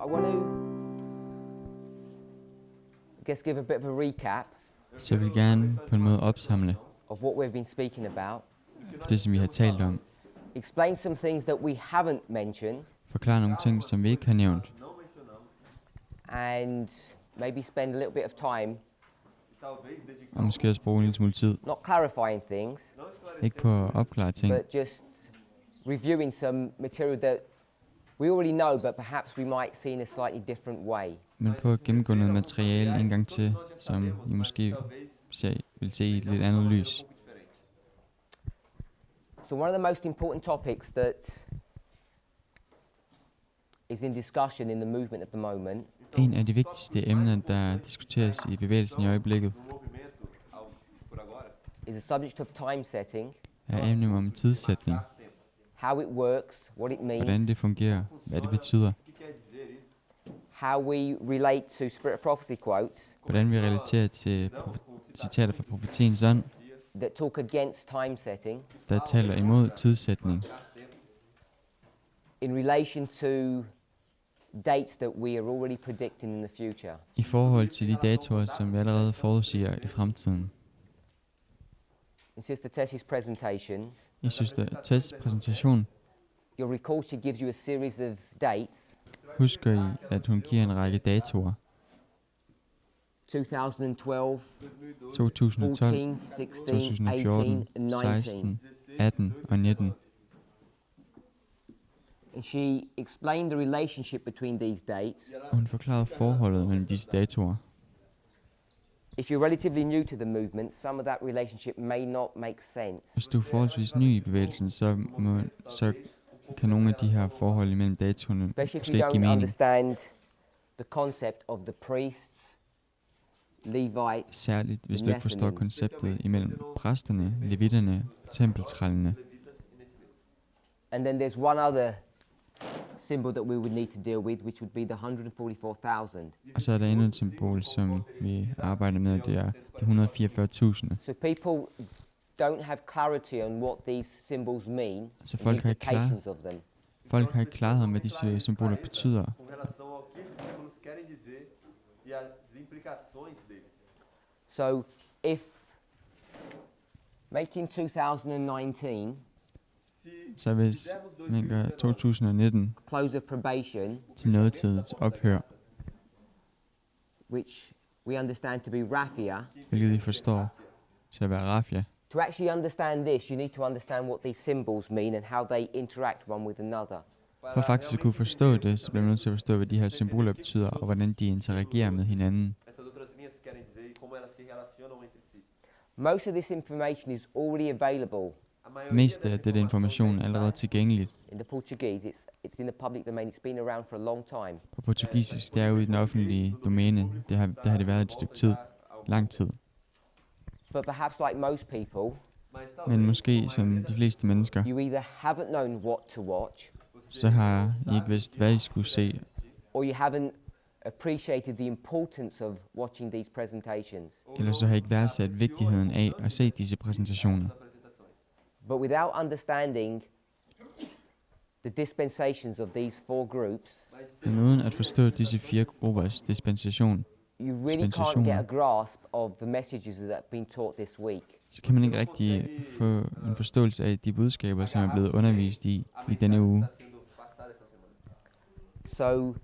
I want to, I guess, give a bit of a recap Så jeg vil gerne på en måde opsamle of what we've been speaking about. for det, som vi har talt om. Explain some things that we haven't mentioned, Forklare nogle ting, som vi ikke har nævnt. and maybe spend a little bit of time Og måske også bruge en lille smule tid. not clarifying things, Ikke på at opklare ting, but just reviewing some material that we already know, but perhaps we might see in a slightly different way. men på at gennemgå noget materiale en gang til, som I måske vil se i et lidt andet lys. So one of the most important topics that is in discussion in the movement at the moment En af de vigtigste emner, der diskuteres i bevægelsen i øjeblikket, is the subject of time setting, er emnet om tidssætning. how it works, what it Hvordan means, det fungerer, hvad det betyder, how we relate to Spirit of Prophecy quotes hvordan vi relaterer til citater fra profetiens ånd, that talk against time setting der taler imod tidssætning, in relation to dates that we are already predicting in the future. i forhold til de datoer, som vi allerede forudsiger i fremtiden. In Sister Tessie's presentations, I Søster Tess præsentation you'll recall she gives you a series of dates, husker I, at hun giver en række datoer. 2012, 2012, 14, 16, 2014, 18 and 19. 16, 18 og 19. And she explained the relationship between these dates. Og hun forklarede forholdet mellem disse datoer. If you're relatively new to the movement, some of that relationship may not make sense. Hvis du er forholdsvis ny i bevægelsen, så kan nogle af de her forhold imellem datoerne Especially if måske you ikke give don't mening. understand the concept of the priests, Levites, Særligt hvis du ikke forstår konceptet imellem præsterne, levitterne og tempeltrællene. and then there's one other symbol that we would need to deal with, which would be the 144,000. Og så er der endnu et symbol, som vi arbejder med, det er de 144.000. So people don't have clarity on what these symbols mean, Så the folk har ikke implications of them. Folk har ikke klarhed om, hvad disse symboler betyder. com relação ao que esses símbolos querem dizer e as implicações deles. So if making 2019 Så hvis man gør 2019 close of probation, til nådetidets ophør, which we understand to be raffia, hvilket I forstår til at være rafia, to actually understand this, you need to understand what these symbols mean and how they interact one with another. for faktisk at kunne forstå det, så bliver man nødt til at forstå, hvad de her symboler betyder, og hvordan de interagerer med hinanden. Essas outras linhas querem dizer e como elas se relacionam entre si. Most of this information is already available A maioria Mest dessa af dette information er allerede tilgængeligt in the Portuguese. It's in the public domain. It's been around for a long time. på portugisisk. Det er ude i den offentlige domæne. Der har det været et stykke tid. Lang tid. But perhaps like most people, mas Men talvez måske, som de fleste mennesker, you either haven't known what to watch så har I ikke vidst, hvad I skulle se, or you haven't appreciated the importance of watching these presentations. eller så har I ikke værdsat vigtigheden af at se disse præsentationer. But without understanding the dispensations of these four groups, Men uden at forstå disse 4 gruppers dispensation, you really can't get a grasp of the messages that have been taught this week. så kan man ikke rigtig få en forståelse af de budskaber, som er blevet undervist i denne uge. So,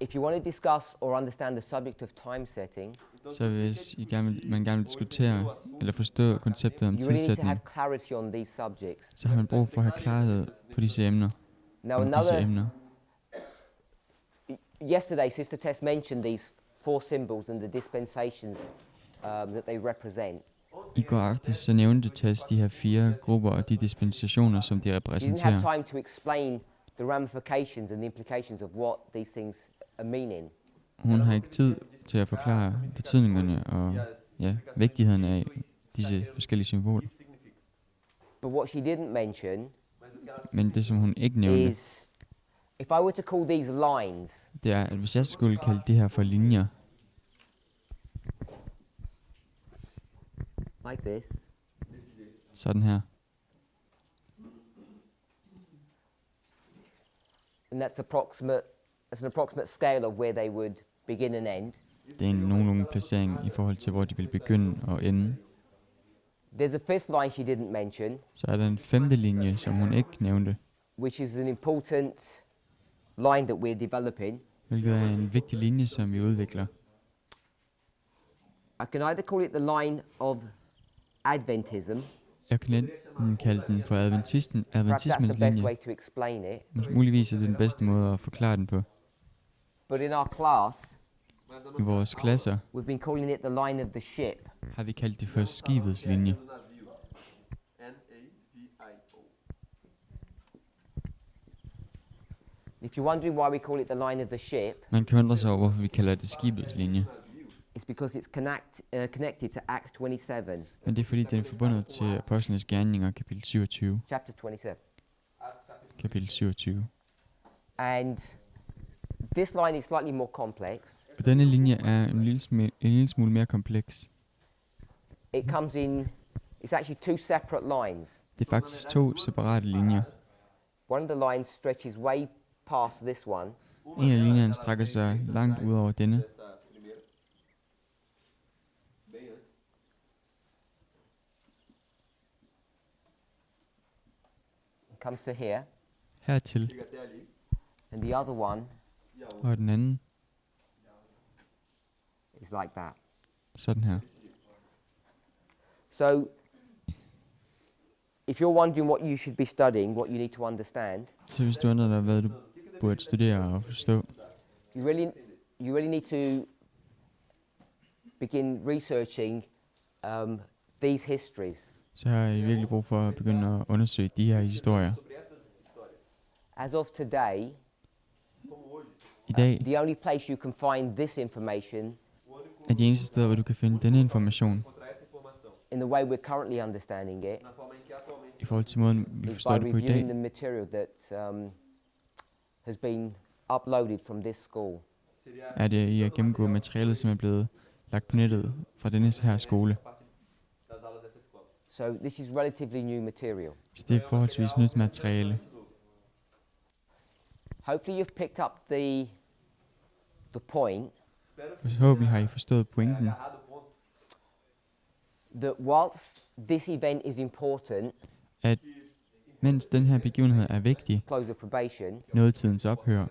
if you want to discuss or understand the subject of time setting, Så hvis man gerne vil diskutere eller forstå konceptet om you really need to have tidssætning, clarity on these subjects. så har man brug for at have klarhed på disse emner. Now, Om disse another emner. yesterday, Sister Tess mentioned these four symbols and the dispensations that they represent. I går aftes så nævnte Tess de her 4 grupper og de dispensationer, som de She didn't have repræsenterer. time to explain the ramifications and the implications of what these things are meaning. Hun har ikke tid til at forklare betydningerne og vigtigheden af disse forskellige symboler. But what she didn't mention Men det, som hun ikke nævnte, is, if I were to call these lines, det er, at hvis jeg skulle kalde det her for linjer, like this, sådan her, and that's approximate as an approximate scale of where they would begin and end. Det er en nogenlunde placering i forhold til, hvor de vil begynde og ende. There's a fifth line she didn't mention, Så er der en femte linje, som hun ikke nævnte, which is an important line that we're developing. hvilket er en vigtig linje, som vi udvikler. I can either call it the line of Adventism, Jeg kan enten kalde den for perhaps that's adventismens the best linje. way to explain it. Muligvis er det den bedste måde at forklare den på. But in our class, I vores klasser we've been calling it the line of the ship. har vi kaldt det for skibets linje. N-A-V-I-O. If you're wondering why we call it the line of the ship, Man kan undre sig over, hvorfor vi kalder det skibets linje. it's because it's connected to Acts 27, Men det er fordi, den er forbundet til Apostlenes Gerninger, kapitel 27. chapter 27. Kapitel 27. And this line is slightly more complex. Og denne linje er en lille smule mere kompleks. It comes in, it's actually two separate lines. Det er faktisk to separate linjer. One of the lines stretches way past this one, En af linjerne strækker sig langt ud over denne, Biant. comes to here, hertil, Chega até ali. and the other one E a outra. og den anden is like that. sådan her. So, if you're wondering what you should be studying, what you need to understand, Så hvis du undrer dig, hvad du burde studere og forstå, you really need to begin researching these histories. så har I virkelig brug for at begynde at undersøge de her historier. Sobre essas histórias. As of today, Como hoje, I dag the only place you can find this information o único er de eneste steder, hvor du kan finde denne information, encontrar essa informação in the way we're currently understanding it na forma em que atualmente i forhold til måden, vi is forstår by det på i reviewing dag, the material that has been uploaded from this school. seria er det i at gennemgå materialet, som er blevet lagt på nettet fra denne her skole. a partir das aulas dessa escola. So this is relatively new material. Så det er forholdsvis nyt materiale. Hopefully you've picked up the point Espero Og forhåbentlig har I forstået pointen, agarrado o ponto that whilst this event is important, at mens den her begivenhed er vigtig, close of probation, nådetidens ophør,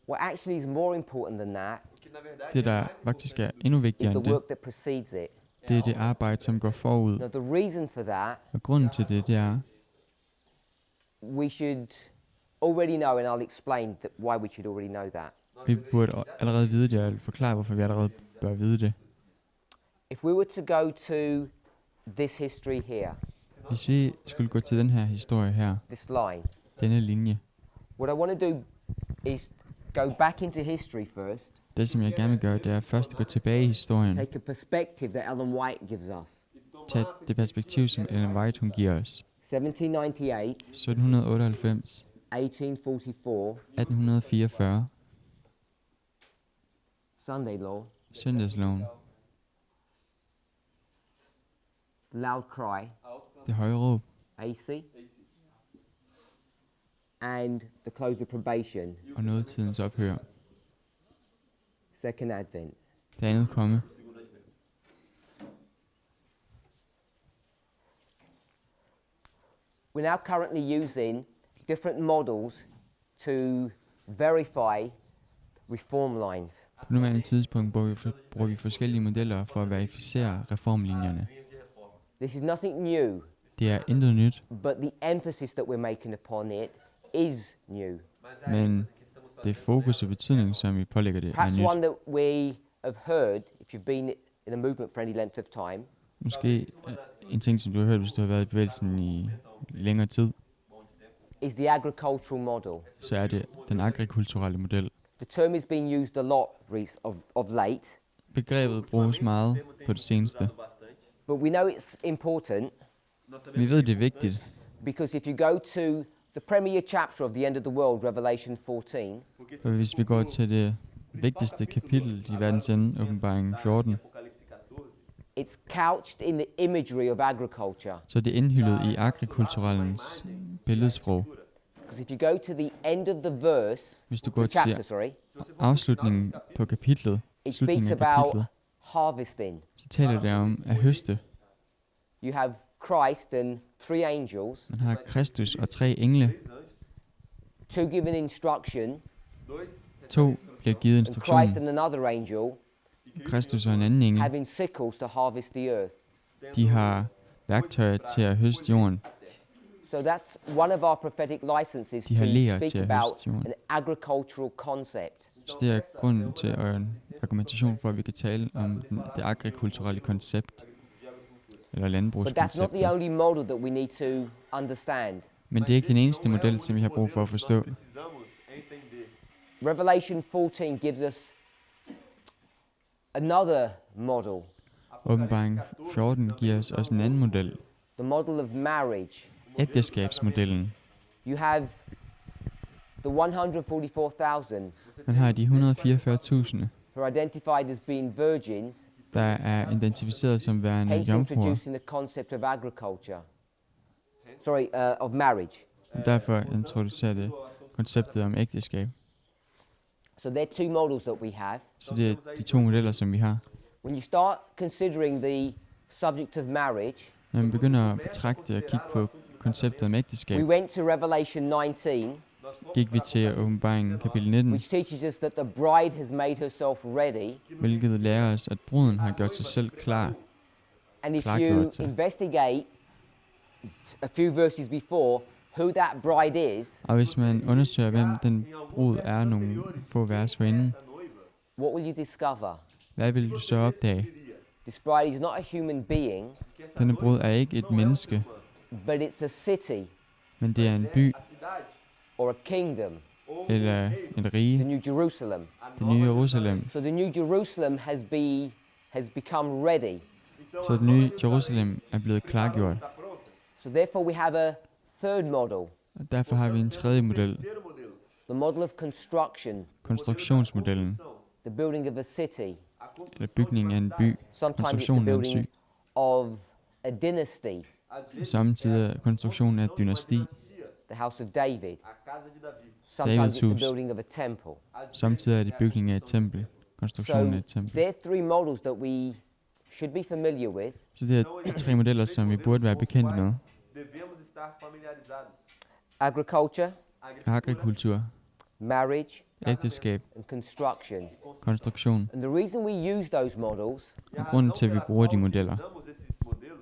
what actually is more important than that que na verdade det der faktisk er endnu is vigtigere the end det, work that precedes it. det er det arbejde, som går forud. Now the reason for that, Og grunden til det, det er, we should already know, and I'll explain why we should already know that. vi burde allerede vide det, og jeg vil forklare, hvorfor vi allerede bør vide det. If we were to go to this history here, Hvis vi skulle gå til den her historie her, this line, denne linje, what I want to do is go back into history first, det som jeg gerne vil gøre, det er først at gå tilbage i historien, take a perspective that Ellen White gives us. tage det perspektiv, som Ellen White hun giver os. 1798, 1798, 1844, 1844, Sunday law, søndagsloven, loud cry, det høje råb, AC, and the close of probation, og nådetidens ophør. second advent. Det andet komme. We're now currently using different models to verify reform lines. På nuværende tidspunkt bruger vi forskellige modeller for at verificere reformlinjerne. This is nothing new, Det er intet nyt, but the emphasis that we're making upon it is new. men det fokus og betydning, som vi pålægger det, er Perhaps nyt. one that we have heard, if you've been in a movement for any length of time, Måske en ting, som du har hørt, hvis du har været i bevægelsen i længere tid, is the agricultural model. så er det den agrikulturelle model. The term is being used a lot of late, Begrebet bruges meget på det seneste. but we know it's important Vi ved, det er vigtigt, because if you go to the premier chapter of the end of the world, Revelation 14, for hvis vi går til det vigtigste kapitel i verdens ende, åbenbaringen 14, it's couched in the imagery of agriculture. så er det indhyllet i agrikulturellens billedsprog. Because if you go to the end of the verse, Hvis du går the chapter, til sorry, afslutningen på kapitlet, it slutningen speaks af about kapitlet, harvesting. så taler det om at høste. You have Christ and 3 angels, Man har Kristus og 3 engle. 2 given instruction, 2 bliver givet and instruktion. Christ and another angel Kristus og en anden engel. having sickles to harvest the earth. De har værktøjer til at høste jorden. So that's one of our prophetic licenses De har to ler speak til at about høste jorden. an agricultural concept. Så det er grunden til og en argumentation for, at vi kan tale om det agrikulturelle koncept. Eller But that's not landbrugskonceptet. the only model that we need to understand. Men det er ikke den eneste model, som vi har brug for at forstå. Revelation 14 gives us another model, Åbenbaring 14 giver os også en anden model. the model of marriage. Ægteskabsmodellen. You have the 144,000 Man har de 144.000, who are identified as being virgins, der er identificeret som værende hence jomfruer. introducing the concept of agriculture. Of marriage. Og derfor introducerer det konceptet om ægteskab. So there are 2 models that we have. Så det er de 2 modeller, som vi har. When you start considering the subject of marriage, Når man begynder at betragte og kigge på konceptet om ægteskab, we went to Revelation 19, gik vi til åbenbaringen kapitel 19, which teaches us that the bride has made herself ready. hvilket lærer os, at bruden har gjort sig selv klar. And if Klargjort you sig. investigate a few verses before who that bride is, Og hvis man undersøger, hvem den brud er nogle få vers forinden, what will you discover? hvad vil du så opdage? This bride is not a human being, Denne brud er ikke et menneske, but it's a city men det er en by or a kingdom, eller et the rige, New Jerusalem. det nye Jerusalem. So the New Jerusalem has become ready. Så det nye Jerusalem er blevet klargjort. So therefore we have a third model, Og derfor har vi en tredje model, the model of construction, konstruktionsmodellen, the building of a city. eller bygningen af en by, Sometimes it's the konstruktionen af en building by. of a dynasty, Samtidig konstruktionen af et dynasti, the house of David. Sometimes it's the hus. building of a temple. samtidig er det bygningen af et tempel, konstruktionen af So et tempel. there are 3 models that we should be familiar with. Så det er de 3 modeller, som vi burde være bekendte med. Devemos estar familiarizados. Agriculture, Agrikultur, marriage, ægteskab, and construction. konstruktion. And the reason we use those models Og grunden til, at vi bruger de modeller, Usamos esses modelos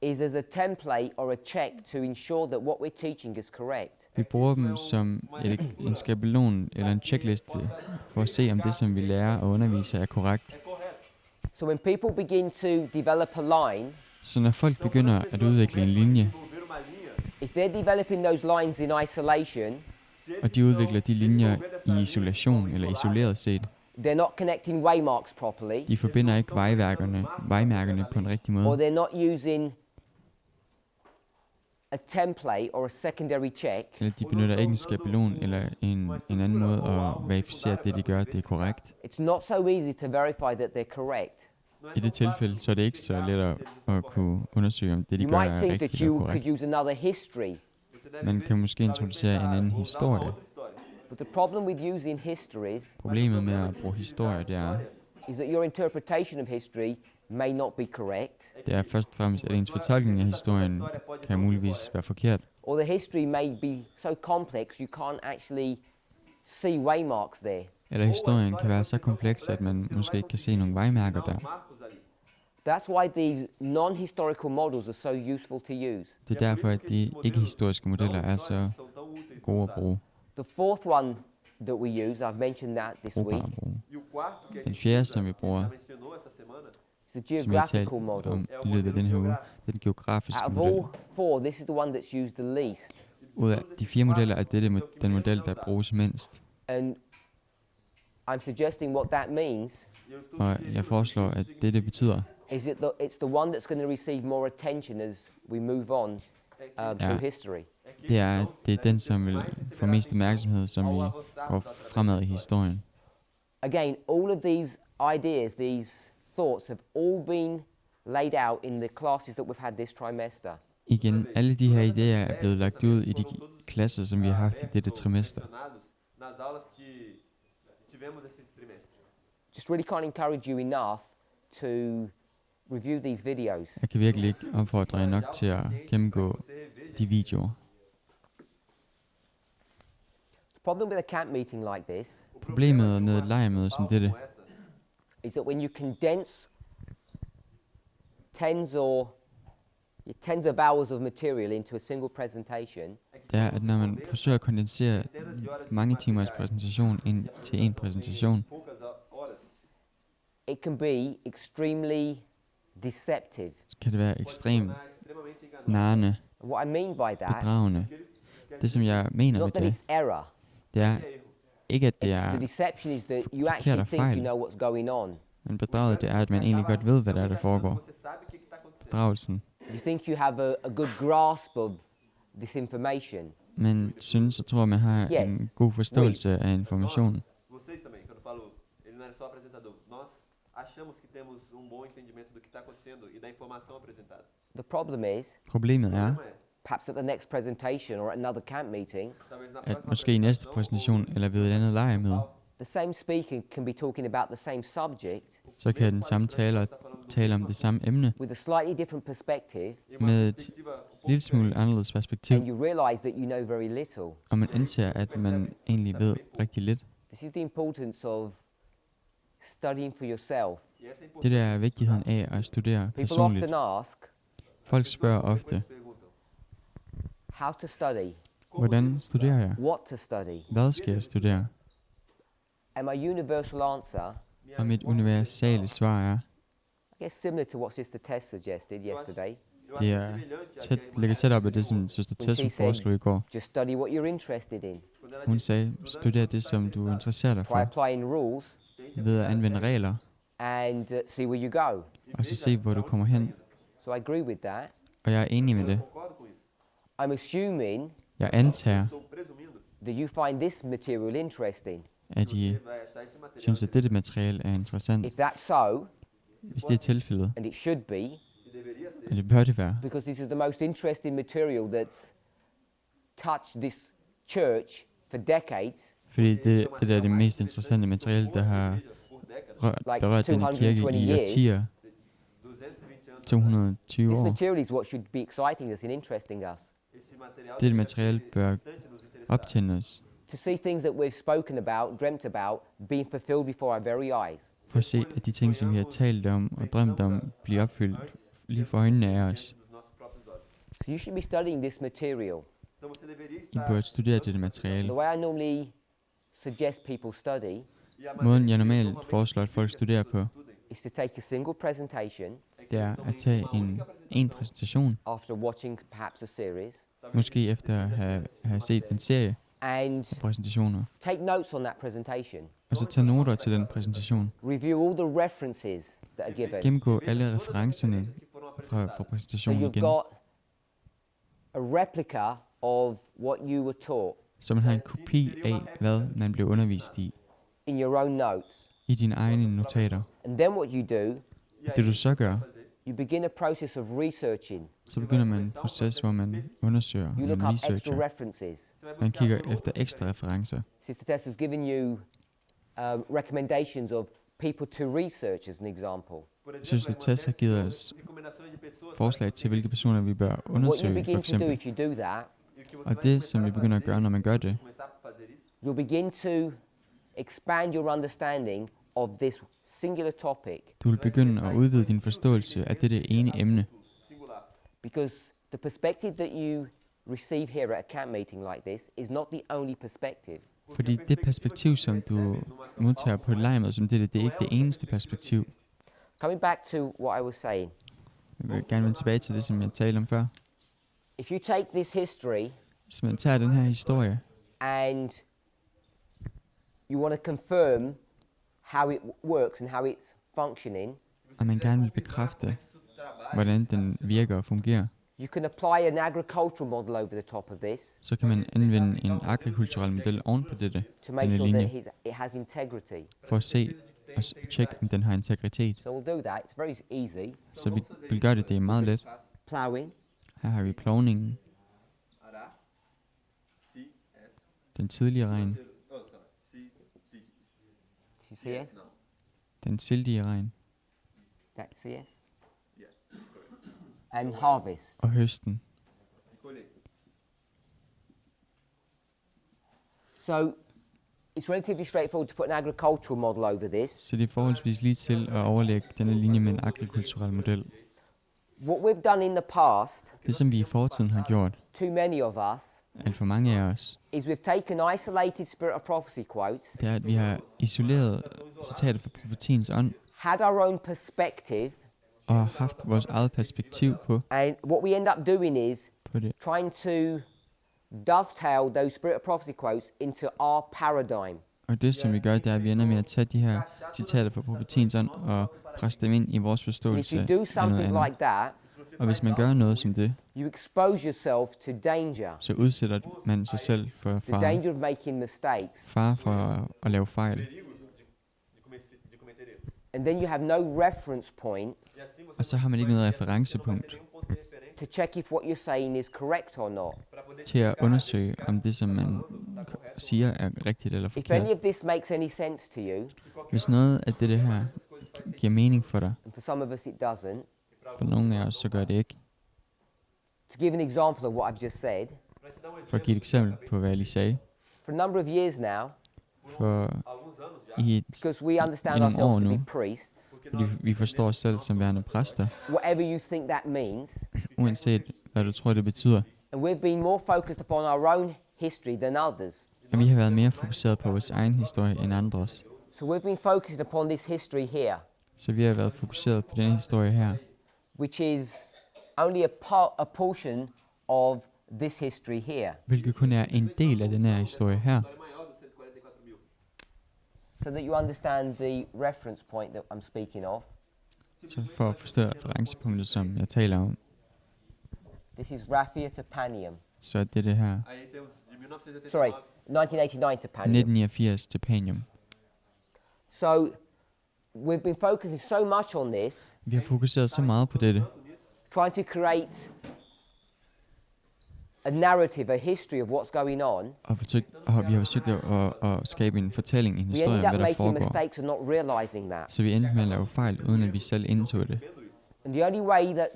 is as a template or a check to ensure that what we're teaching is correct. vi bruger dem som en skabelon eller en checkliste for at se, om det, som vi lærer og underviser, er korrekt. So when people begin to develop a line, Så når folk begynder at udvikle en linje, desenvolver uma linha, if they're developing those lines in isolation, og de udvikler de linjer i isolation eller isoleret set, they're not connecting waymarks properly, de forbinder ikke vejmærkerne på en rigtig or måde, they're not using a template or a secondary check, eller de benytter ikke en skabelon eller en anden måde at verificere, at det, de gør, det er korrekt. it's not so easy to verify that they're correct. I det tilfælde, så er det ikke så let at kunne undersøge, om det, de You gør, might er think that rigtigt og you could korrekt. use another history, Man kan måske introducere en anden historie. but the problem with using histories Problemet med at bruge historie, det er is that your interpretation of history may not be correct, først og fremmest, at ens fortolkning af historien kan muligvis være forkert. or the history may be so complex you can't actually see waymarks there. Eller historien kan være så kompleks, at man måske ikke kan se nogle vejmærker der. marcos ali. That's why these non-historical models are so useful to use. Det er derfor, at de ikke-historiske modeller er så São tão úteis. gode at bruge, The fourth one that we use, I've mentioned that this brugbare week, at bruge. E o quarto que a Den gente fjerde, som vi bruger, já mencionou essa semana, is the som vi har talt geographical model. om i løbet af den her uge, det er den geografiske Out of model. all 4, this is the one that's used the least. Ud af de 4 modeller er dette den model, der bruges mindst. And I'm suggesting what that means Og jeg foreslår, at det betyder, is it's the one that's going to receive more attention as we move on through history. det er den, som vil få mest opmærksomhed, som vi går fremad i historien. Again, all of these ideas, these thoughts have all been laid out in the classes that we've had this trimester. Igen, alle de her idéer er blevet lagt ud i de klasser, som vi har haft i dette trimester. nas aulas que tivemos esse trimestre. Just really can't encourage you enough to review these videos. Jeg kan virkelig ikke opfordre jer nok til at gennemgå de videoer. The problem with a camp meeting like this Problemet med et lejrmøde som dette, is that when you condense tens of hours of material into a single presentation, det er, at når man forsøger at kondensere mange timers præsentation ind til en præsentation, it can be extremely deceptive. så kan det være ekstremt narrende, And what I mean by that bedragende. Det, som jeg mener is med not that det, it's error. det er ikke, at det The er, deception is that you forkert actually og think you fejl. know what's going on. men bedraget det er, at man egentlig godt ved, hvad der er, der foregår. Você sabe o que está acontecendo. Bedragelsen. You think you have a good grasp of this information. Man synes og tror, at man har en god forståelse af informationen. Vocês também, quando eu falo, ele não é só apresentador. Nós achamos que temos bom entendimento do que está acontecendo e da informação apresentada. The problem is, Problemet er, perhaps at the next presentation or at another camp meeting, Talvez na at måske i næste præsentation eller ved et andet lejrmøde, the same speaker can be talking about the same subject så kan den samme taler tale om det samme emne with a slightly different perspective, med et lille smule anderledes perspektiv, and you realize that you know very little. og man indser, at man egentlig ved rigtig lidt. This is the importance of studying for yourself. Det der er vigtigheden af at studere People personligt. often ask Folk spørger ofte, how to study, hvordan studerer jeg? what to study, Hvad skal jeg studere? and my universal answer, Og mit universale svar er, I guess similar to what Sister Tess suggested yesterday, det er ligger tæt op af det, som Søster Tess foreslog i går. just study what you're interested in. Hun sagde, studer det, som du interesserer dig Try for, applying rules ved at anvende regler, and see where you go. og så se, hvor du kommer hen. So I agree with that. Og jeg er enig med det. I'm assuming Jeg antager, Presumindo, that you find this material interesting. at I vai achar esse material. synes, at dette materiale er interessant. If that's so, Hvis det er tilfældet, and it should be, E deveria ser. og det bør det være, because this is the most interesting material that's touched this church for decades, fordi det der er det mest interessante materiale, der har berørt denne kirke i årtier, 220 this år. material is what should be exciting us and interesting us. Esse material Dette materiale bør bastante nos interessar. optænde os, To see things that we've spoken about, dreamt about, being fulfilled before our very eyes. for at se, at de ting, som vi har talt om og drømt om, bliver opfyldt lige for øjnene af os. Dos nossos próprios olhos. So you should be studying this material. Então você deveria I estar. bør studere dette materiale. The way I normally suggest people study E a Måden, jeg normalt foreslår, at folk studerer på, is to take a single presentation det er at tage en præsentation, after watching perhaps a series måske efter at have set en serie and af præsentationer, take notes on that presentation. og så tage noter til den præsentation. Review all the references that are given. Gennemgå alle referencerne fra So præsentationen you've igen, got a replica of what you were taught så man har en kopi af, hvad man blev undervist i in your own notes. dine egne notater. And then what you do, Og det du så gør, you begin a process of researching. så begynder man en proces, hvor man undersøger, You look man up extra researcher, references. man kigger efter ekstra referencer. Sister Tess has given you recommendations of people to research as an example. Søster Tess har givet os Recomendações de pessoas. forslag til, hvilke personer vi bør What you undersøge, for begin to do eksempel. if you do that, E o que você Og det, som vi begynder at gøre, når man gør det, começar a fazer isso, you'll begin to expand your understanding of this singular topic, du vil begynde at udvide din forståelse af dette ene emne, singular. because the perspective that you receive here at a camp meeting like this is not the only perspective. fordi det perspektiv, som du modtager på et lejrmøde som dette, det er ikke det eneste perspektiv. Coming back to what I was saying, Jeg vil gerne vende tilbage til det, som jeg talte om før. if you take this history Hvis man tager den her historie, and you want to confirm how it works and how it's functioning, og man gerne vil bekræfte, hvordan den virker og fungerer, you can apply an agricultural model over the top of this så kan man anvende en agrikulturel model oven på dette, to make denne sure that linje, it has integrity. for at se og tjekke, om den har integritet. So we'll do that. It's very easy. Så vi vil gøre det, det er meget let. Ploughing, Her har vi plovningen, Ará. Si. Es. den tidlige regn, Oh, sorry. Si. Si. CCS? No. den sildige regn Is that CS? Yes. Correct. And harvest. og høsten. E colheita. So it's relatively straightforward to put an agricultural model over this. Så det er forholdsvis lige til at overlægge denne linje med en agrikulturel model. What we've done in the past, Det som vi i fortiden har gjort, too many of us, alt for mange af os, is we've taken isolated spirit of prophecy quotes, det er, at vi har isoleret citater fra profetiens ånd had our own perspective, og haft vores eget perspektiv and what we end up doing is på det. trying to dovetail those spirit of prophecy quotes into our paradigm. Og det som vi gør, det er, at vi ender med at tage de her citater fra profetiens ånd og presse dem ind i vores And if forståelse you af do noget something andet. like that, Og hvis man gør noget som det, you expose yourself to danger. så udsætter man sig selv for The fare. danger of making mistakes. Fare for at lave fejl. De cometer erros. And then you have no reference point E assim você Og så har man ikke noget referencepunkt tem ponto de referência to check if what you're saying is correct or not. para poder til at undersøge, om det som man siger er rigtigt eller If any forkert. of this makes any sense to you, Hvis noget af det her giver mening for dig, and for some of us it doesn't, for nogle af os, så gør det ikke. to give an example of what I've just said, For at give et eksempel på, hvad jeg lige sagde. for a number of years now, For alguns anos já, i because we understand Inom ourselves år to be nu. priests, fordi vi forstår os selv som værende præster, whatever you think that means, uanset hvad du tror, det betyder. and we've been more focused upon our own history than others. Og vi har været mere fokuseret på vores egen historie end andres. So we've been focused upon this history here, Så vi har været fokuseret på denne historie her, which is only a portion of this history here. hvilket kun er en del af den her historie her. é maior dos 144.000. So that you understand the reference point that I'm speaking of, Så for at forstå referencepunktet, som jeg taler om, this is Raphia to Panium. så er det her Aí temos de 1989. Sorry, 1989 to Panium. 1989 til Panium. So we've been focusing so much on this, Vi har fokuseret så meget på dette, trying to create a narrative, a history of what's going on. og vi har forsøgt at skabe en fortælling, en We historie om, ended up hvad der making foregår. mistakes and not realizing that. Så vi endte med at lave fejl, uden at vi selv indså det. And the only way that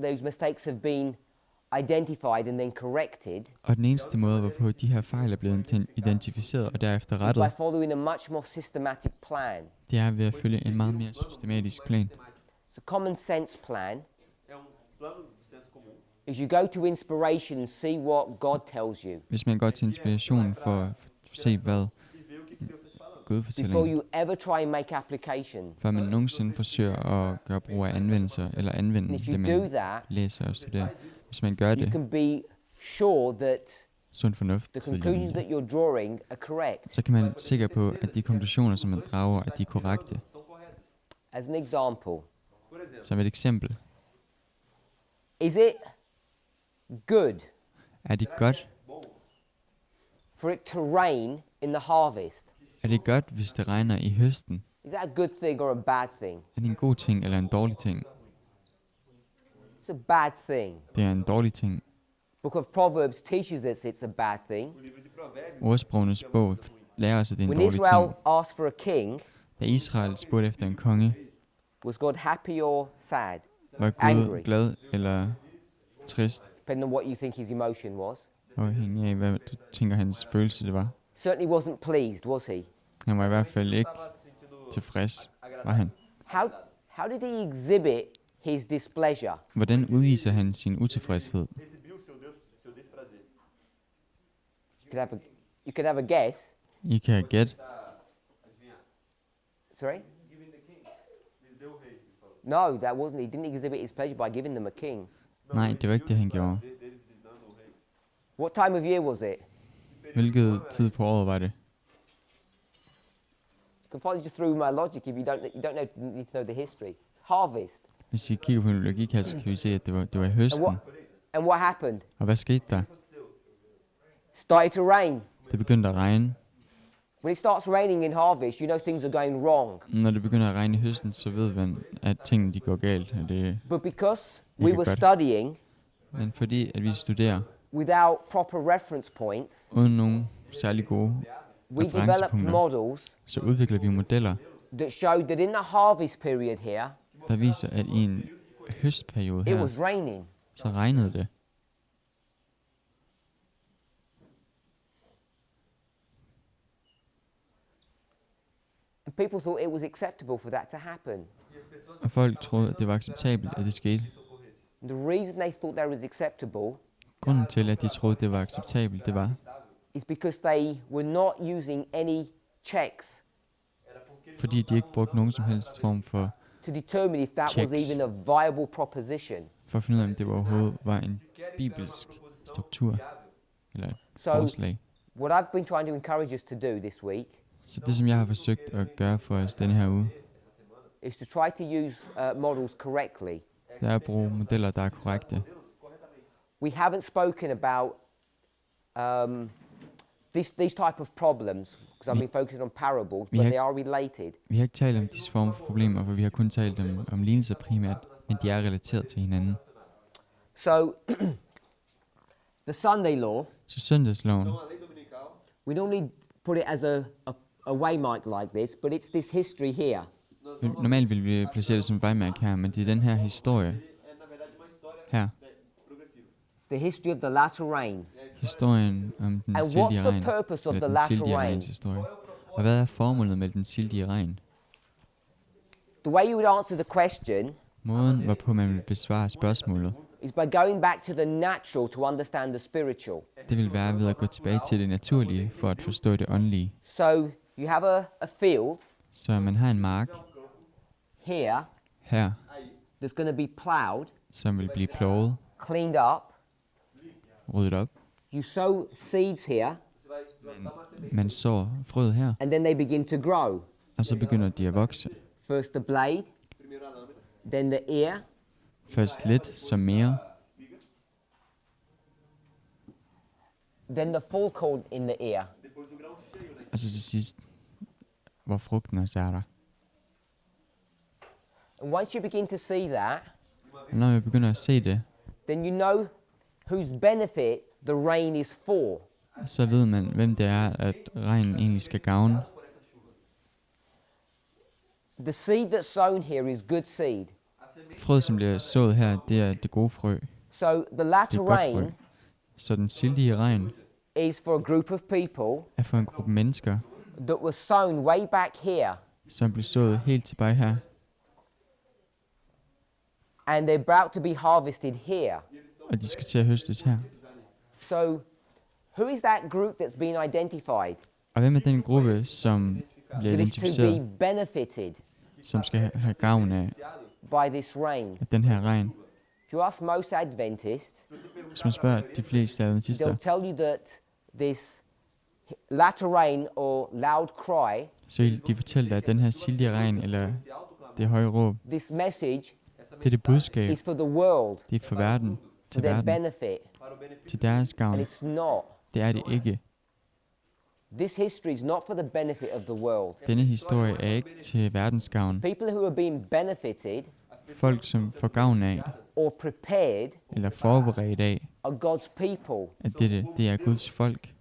those mistakes have been identified and then corrected Og den eneste måde, hvorpå de her fejl er blevet identificeret og derefter is by rettet, following a much more systematic plan. det er ved at følge en meget mere systematisk plan. So common sense plan É plano do senso comum. is you go to inspiration and see what God tells you Hvis man går til inspiration for at se, hvad E ver o que Deus está te falando. Gud before fortæller, you ever try and make application. før man nogensinde forsøger at gøre brug af anvendelser, eller And anvende if det, you do man that, læser og studerer. Hvis man gør you det, can be sure that sund fornuft, the conclusions that you're drawing are correct. så kan man være sikker på, at de konklusioner, som man drager, at de er korrekte. São corretas. As an example, Por exemplo, Som et eksempel, is it good er det godt, for it to rain in the harvest? er det godt, hvis det regner i høsten? Is that a good thing or a bad thing? Er det en god ting eller en dårlig ting? It's a bad thing. Det er en dårlig ting. Book of Proverbs teaches us it's a bad thing. o livro de Provérbios, Ordsprogenes bog lærer os, at det er en When dårlig Israel ting. asked for a king, Da Israel spurgte efter en konge, was God happy or sad? var Angry. Gud glad eller trist, Depending on what you think his emotion was. afhængig af, hvad du tænker, hans følelse det var. Certainly wasn't pleased, was he? Han var i hvert fald ikke estava se sentindo tilfreds, var han. How did he exhibit his displeasure? Hvordan udviser han sin utilfredshed? exibiu seu desprazer. You could have a guess. I kan gætte. Adivinhar. Sorry? Lhes deu o rei, ele falou. No, that wasn't. He didn't exhibit his pleasure by giving them a king. Nej, det var ikke det, han gjorde. Deles lhes dando o rei. What time of year was it? Hvilket tid på året var det? You can follow just through my logic if you need to know the history. It's harvest. Hvis I kigger på min logik her, så kan vi se, at det var i høsten. And what happened? Og hvad skete der? Started to rain. Det begyndte at regne. When it starts raining in harvest, you know things are going wrong. Når det begynder at regne i høsten, så ved man, at tingene de går galt. Og det, But because You we get were better. studying, Men fordi at vi studerer without proper reference points, uden nogen særlig gode we developed referencepunkter, models så udvikler vi modeller, that showed that in the harvest period here, der viser, at i en høstperiode it her, was raining. så regnede det. And people thought it was acceptable for that to happen. Og folk troede, at det var acceptabelt, at det skete. And the reason they thought that was acceptable Grunden til, at de troede, det var acceptabelt, det var, is because they were not using any checks fordi de ikke brugte nogen som helst form for to determine if that was Checks. even a viable proposition. at finde ud af, om det var overhovedet var en bibelsk struktur eller et So forslag. what I've been trying to encourage us to do this week Så det, som jeg har forsøgt at gøre for os denne her uge, is to try to use models correctly. det er at bruge modeller, der er korrekte. We haven't spoken about these type of problems because I've been focusing on parables, but they are related. Vi har ikke talt om disse former for problemer, for vi har kun talt om lignelser primært, men de er relateret til hinanden. So the Sunday law, Så søndagsloven, we normally put it as a waymark like this, but it's this history here. normalt vil vi placere det som et vejmærke her, men det er den her historie her. It's the history of the latter rain. Historien om den And what's sildige the regn, purpose of eller the den latter sildige rain? regns historie. Og hvad er formålet med den sildige regn? The way you would answer the question Måden, hvorpå man vil besvare spørgsmålet, is by going back to the natural to understand the spiritual. det vil være ved at gå tilbage til det naturlige for at forstå det åndelige. So you have a field Så man har en mark here her, that's going to be plowed, som vil blive ploget, cleaned up. ryddet op. You sow seeds here, Man sår frøet her, and then they begin to grow. og så begynder de at vokse. First the blade, then the ear, Først lidt, så mere, then the full corn in the ear. og så til sidst, hvor frugten også er der. And once you begin to see that, Og når vi begynder at se det, then you know whose benefit the rain is for. så ved man, hvem det er, at regnen egentlig skal gavne. The seed that's sown here is good seed. Frøet, som bliver sået her, det er det gode frø. So the Det latter er godt frø. rain Så den sildige regn is for a group of people er for en gruppe mennesker, that was sown way back here, som bliver sået helt tilbage her. and they're about to be harvested here. Og de skal til at høstes her. So who is that group that's been identified Og hvem er den gruppe, som bliver that is to identificeret, be benefited som skal have gavn af by this rain? den her regn? If you ask most Adventists, Hvis man spørger de fleste adventister, they'll tell you that this latter rain or loud cry, så vil de fortælle dig, at den her sildige regn, eller det høje råb, this message det er det budskab, is for the world, det er for verden, for til their verden, benefit, til deres and gavn. it's not. Det er det ikke. This history is not for the benefit of the world. Denne historie er ikke til verdens gavn. People who are being benefited Folk, som får gavn af, or prepared eller forberedt af, are God's people. at det er Guds folk.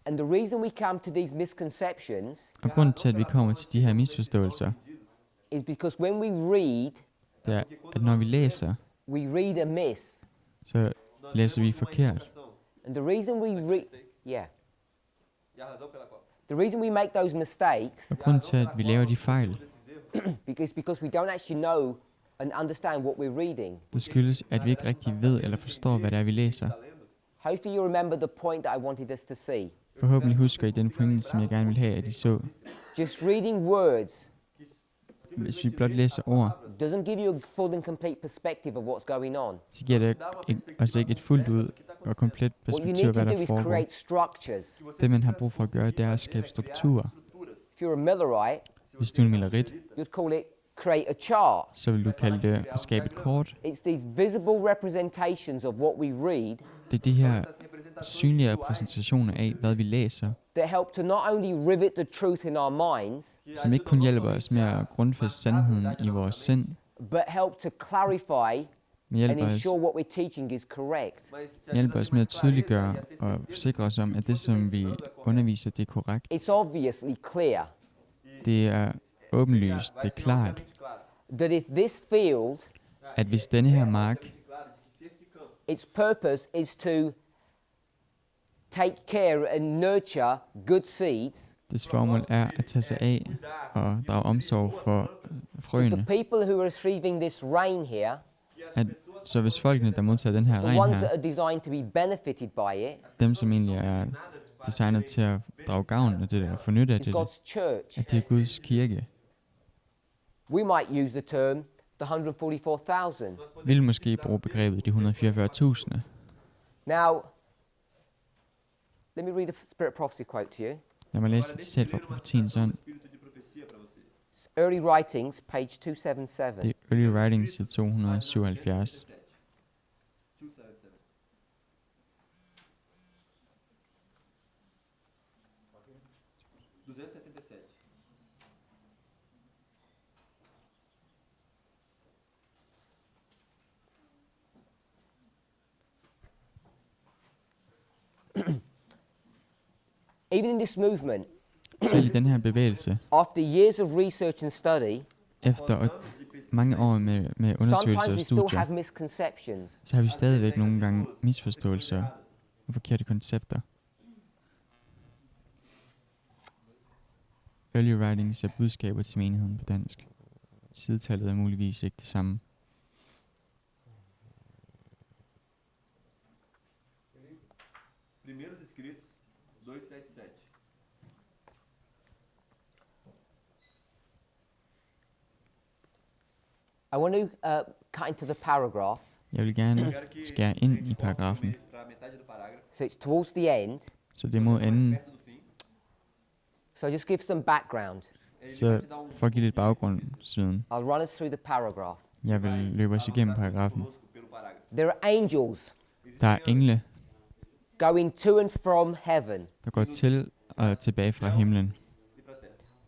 And the reason we come to these misconceptions Og grunden til, at vi kommer til de her misforståelser, is because when we read, det er, at når vi læser, we read amiss. så læser vi forkert. And the reason the reason we make those mistakes Og grunden til, at vi laver de fejl, because we don't actually know and understand what we're reading. det skyldes, at vi ikke rigtig ved eller forstår, hvad det er, vi læser. Hopefully you remember the point that I wanted us to see. Forhåbentlig husker I den pointe, som jeg gerne vil have, at I så. Just reading words Hvis vi blot læser ord, doesn't give you a full and complete perspective of what's going on. så giver det os ikke et fuldt ud og komplet What you perspektiv af, need to hvad do der is foregår. create structures. Det, man har brug for at gøre, det er at skabe strukturer. If you're a Millerite, Hvis du er en Millerit, you'd call it create a chart. så vil du kalde det at skabe et kort. It's these visible representations of what we read Det er de her synlige repræsentationer af, hvad vi læser, that help to not only rivet the truth in our minds, som ikke kun hjælper os med at grundfæste sandheden i vores sind, but help to clarify Men and hjælper os, ensure what we're teaching is correct. hjælper os med at tydeliggøre og sikre os om, at det, som vi underviser, det er korrekt. It's obviously clear Det er åbenlyst, det er klart, that if this field, at hvis denne her mark, its purpose is to take care and nurture good seeds, dets formål er at tage sig af og drage omsorg for the frøene, people who are receiving this rain here, at så hvis folkene, der modtager den her the regn ones her, that are designed to be benefited by it, dem som egentlig er designet til at drage gavn af det der, få nytte af is det, God's church. at det er Guds kirke. We might use the term the 144,000. Vi vil måske bruge begrebet de 144.000. Now, let me read a Spirit Prophecy quote to you. Lad mig læse et citat fra profetiens ånd. Early Writings, page 277. Det er Early Writings side 277. Even in this movement, Selv i den her bevægelse, after years of research and study, efter mange år med undersøgelser sometimes og we still studier, have misconceptions. så har vi stadigvæk nogle gange misforståelser og forkerte koncepter. Early Writings er budskaber til menigheden på dansk. Sidetallet er muligvis ikke det samme. Primeiros escritos 277. I want to cut into the paragraph. Jeg vil gerne skære ind i paragrafen, Para metade do parágrafo, So it's towards the end. så det er mod enden. perto do fim. So just give some background. Så for at give lidt baggrundsviden, I'll run us through the paragraph. jeg vil løbe os igennem paragrafen. Pelo parágrafo. There are angels Der er engle, going to and from heaven. der går til og tilbage fra himlen.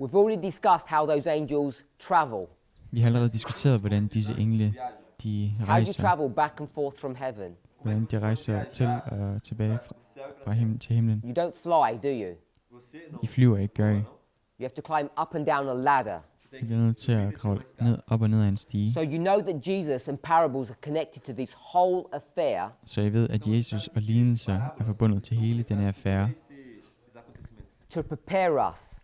We've already discussed how those angels travel. Vi har allerede diskuteret, hvordan disse engle, de How do you rejser. travel back and forth from heaven? Hvordan de rejser til og tilbage fra himlen til himlen. You don't fly, do you? I flyver ikke, gør I. You have to climb up and down a ladder. I bliver nødt til at kravle ned, op og ned af en stige. So you know that Jesus and parables are connected to this whole affair Så I ved, at Jesus og lignelser er forbundet til hele denne affære to prepare us.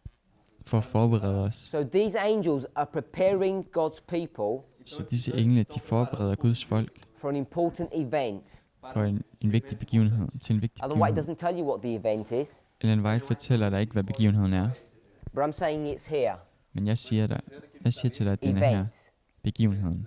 for at forberede os. So these angels are preparing God's people Så disse engle, de forbereder Guds folk for an important event. for en vigtig begivenhed, til en vigtig Ellen White begivenhed. doesn't tell you what the event is, Ellen White fortæller dig ikke, hvad begivenheden er. but I'm saying it's here. Men jeg siger til dig, at den er her. Event. Begivenheden.